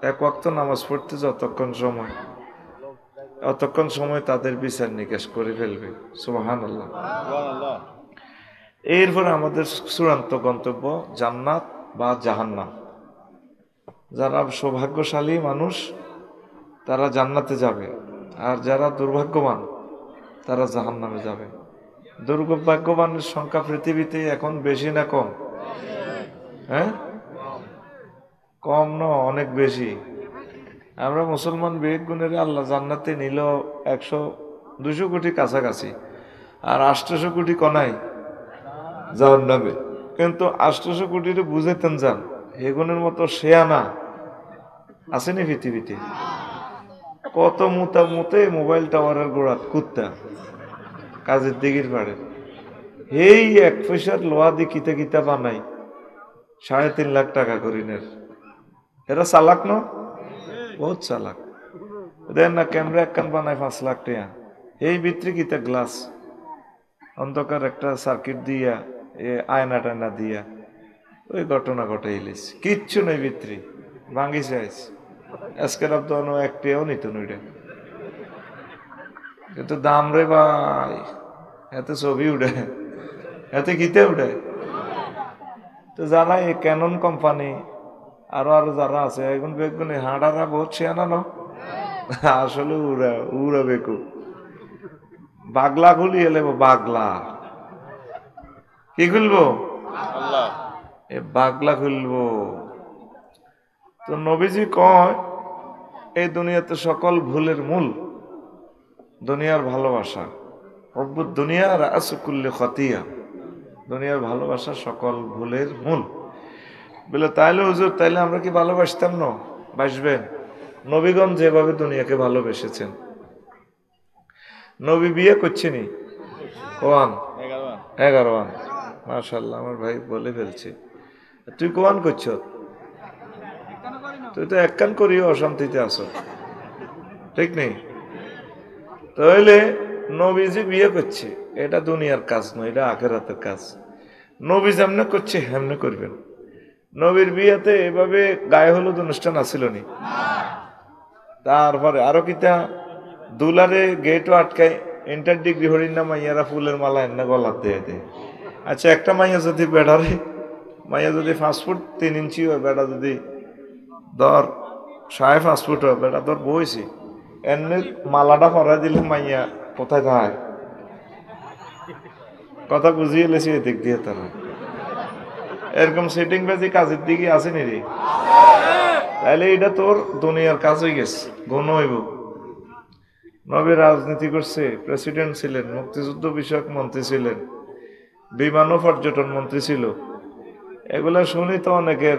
1 ওয়াক্ত নামাজ পড়তে যতক্ষণ সময়, অতক্ষণ সময় তাদের বিচার নিকাশ করে ফেলবে। সুবহানাল্লাহ। এরপর আমাদের চূড়ান্ত গন্তব্য জান্নাত বা জাহান্নাম। যারা সৌভাগ্যশালী মানুষ তারা জান্নাতে যাবে, আর যারা দুর্ভাগ্যবান তারা জাহান্নামে যাবে। দুর্ভাগ্যবানের সংখ্যা পৃথিবীতে এখন বেশি না কম? হ্যাঁ, কম না, অনেক বেশি। আমরা মুসলমান বিবেক গুণের আল্লাহ জান্নাতে নিল 100-200 কোটি কাছাকাছি, আর 800 কোটি কনাই জাহান্নামে। কিন্তু 800 কোটিরে বুঝাইতেন যান, এগুনের মতো শেয়ানা আসেনি পৃথিবীতে। কত মুতা মুতে মোবাইল টাওয়ারের গোড়াত কুত্তা কাজের দিঘির পাড়ে, এই 1 পয়সার লোহা দিয়ে কিতা কিতা বানাই 3.5 লাখ টাকা করিনের। এরা চালাক ন, বহুত চালাক। দেন না ক্যামেরা একখান বানায় 5 লাখ টাকা, এই ভিতরে কিতা গ্লাস অন্ধকার একটা সার্কিট দিয়া, আয়না টায়না দিয়া ওই ঘটনা ঘটাইলিস, কিচ্ছু নেই ভিতরে, ভাঙ্গি চাইস। আজকের আব্দানো একটিও নিত নইটা, কিন্তু দাম রে ভাই, এতে ছবি উঠে, এতে গীতে উঠে। তো যারা এই ক্যানন কোম্পানি আরো যারা আছে এখন বেগুনে হাঁটারা বহুত শেয়ানা ন, আসলে উড়া উড়া বেকু। বাগলা খুলি এলে, বাগলা কি খুলবো? এ বাগলা খুলবো। তো নবীজি কয়, এই দুনিয়াতে সকল ভুলের মূল দুনিয়ার ভালোবাসা। হব্বুদ দুনিয়া রাসু কুল্লি খাতিয়া। দুনিয়ার ভালোবাসা সকল ভুলের মূল। বলে তাইলে হুজুর, তাইলে আমরা কি ভালোবাসতাম না? বাসবেন। নবীগণ যেভাবে দুনিয়াকে ভালোবেসেছেন। নবী বিয়ে করছেনি কোয়ান 11 মাশাআল্লাহ, আমার ভাই বলে ফেলছে। তুই কোয়ান করছ? তুই তো একখান করিও অশান্তিতে আছো, ঠিক নেই? তাহলে নবীজি বিয়ে করছে, এটা দুনিয়ার কাজ নয়, এটা আখিরাতের কাজ। নবী যেমনে করছে হেমনে করবেন। নবীর বিয়েতে এভাবে গায়ে হলুদ অনুষ্ঠান আসিল নি? তারপরে আরো কিতা দুলারে গেটও আটকায়, ইন্টার ডিগ্রি হরিণ না মাইয়ারা ফুলের মালা এনে গলার দিয়ে দেয়। আচ্ছা, একটা মাইয়া যদি বেড়ারে, মাইয়া যদি 5 ফুট 3 ইঞ্চি হয়, বেড়া যদি ধর 5.5 ফুট হয়, বেড়া ধর বইছি, এমনি মালাটা পরাই দিলে মাইয়া কোথায় যায় কথা বুঝিয়ে লেছি এদিক দিয়ে তারা এরকম সেটিং বাজি কাজের দিকে আসেনি রে তাহলে এটা তোর দুনিয়ার কাজ হয়ে গেছে গণ হইব নবী রাজনীতি করছে প্রেসিডেন্ট ছিলেন মুক্তিযুদ্ধ বিষয়ক মন্ত্রী ছিলেন বিমান ও পর্যটন মন্ত্রী ছিল এগুলা শুনি তো অনেকের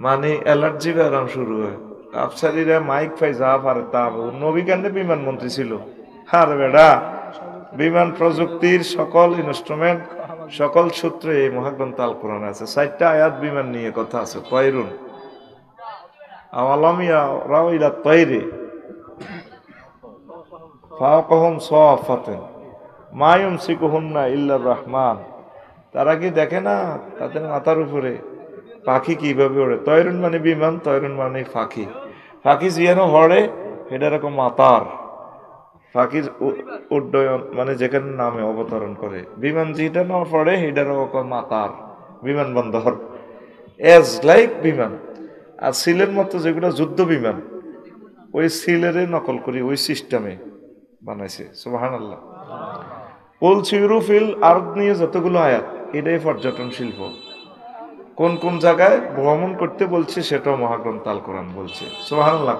মানে অ্যালার্জি বেরাম শুরু হয় আফসারিরা মাইক পাই যা পারে তা নবী কেন্দ্রে বিমান মন্ত্রী ছিল আর বেড়া বিমান প্রযুক্তির সকল ইনস্ট্রুমেন্ট সকল সূত্রে এই মহাগ্রন্থ আল কোরআন আছে 4টা আয়াত বিমান নিয়ে কথা আছে তয়রুন আওয়ালামিয়া রাও ইলা তয়রে ফাওকাহুম সাফাতান মা ইউমসিকুহুন্না ইল্লার রহমান তারা কি দেখে না তাদের মাথার উপরে পাখি কিভাবে ওড়ে তয়রুন মানে বিমান তয়রুন মানে পাখি পাখি জিয়ানো হড়ে এটা এরকম মাতার পাখির উড্ডয়ন মানে যেখানে নামে অবতরণ করে বিমান যেটা না পড়ে সেটার মাতার বিমানবন্দর এজ লাইক বিমান আর সিলের মতো যেগুলো যুদ্ধ বিমান ওই সিলের নকল করি ওই সিস্টেমে বানাইছে সুবহানাল্লাহ কুল সিরু ফিল আরদ নিয়ে যতগুলো আয়াত এটাই পর্যটন শিল্প কোন কোন জায়গায় ভ্রমণ করতে বলছে সেটাও মহাগ্রন্থ আল কোরআন বলছে সুবহানাল্লাহ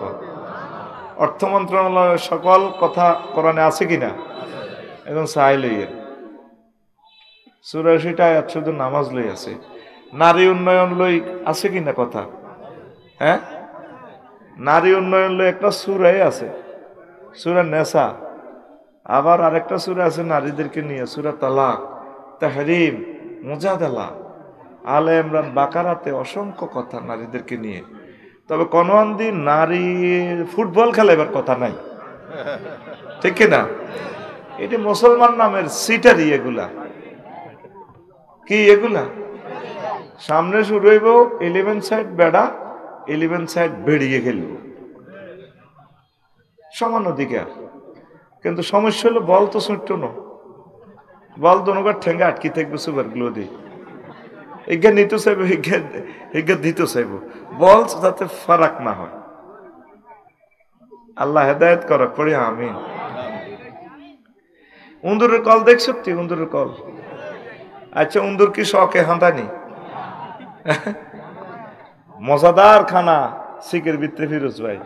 অর্থ মন্ত্রণালয়ের সকল কথা কোরআনে আছে কিনা এবং চাই লইয়ের 84টা আয়াত শুধু নামাজ লই আছে নারী উন্নয়ন লই আছে কিনা কথা হ্যাঁ নারী উন্নয়ন লই একটা সূরাই আছে সূরা নেসা আবার আরেকটা সূরা আছে নারীদেরকে নিয়ে সূরা তালাক তাহরিম মুজাদালা আলে ইমরান বাকারাতে অসংখ্য কথা নারীদেরকে নিয়ে তবে কোনদিন নারী ফুটবল খেলাবার কথা নাই ঠিক না এটি মুসলমান নামের সিটারি এগুলা কি এগুলা সামনে শুরু হইব 11 সাইড বেড়া 11 সাইড বেরিয়ে খেলব সমান অধিকার কিন্তু সমস্যা হলো বল তো ছোট্ট না বল দোনোবার ঠেঙ্গা আটকি থাকবে সুপার গ্লো দিয়ে এজ্ঞা নিতে চাইব এজ্ঞা দিতে চাইব বল যাতে ফারাক না হয় আল্লাহ হেদায়েত করক পড়ি আমিন উন্দুরের কল দেখছ তুই উন্দুরের কল আচ্ছা উন্দুর কি শখে হাঁটানি মজাদার খানা শিখের ভিতরে ফিরোজ ভাই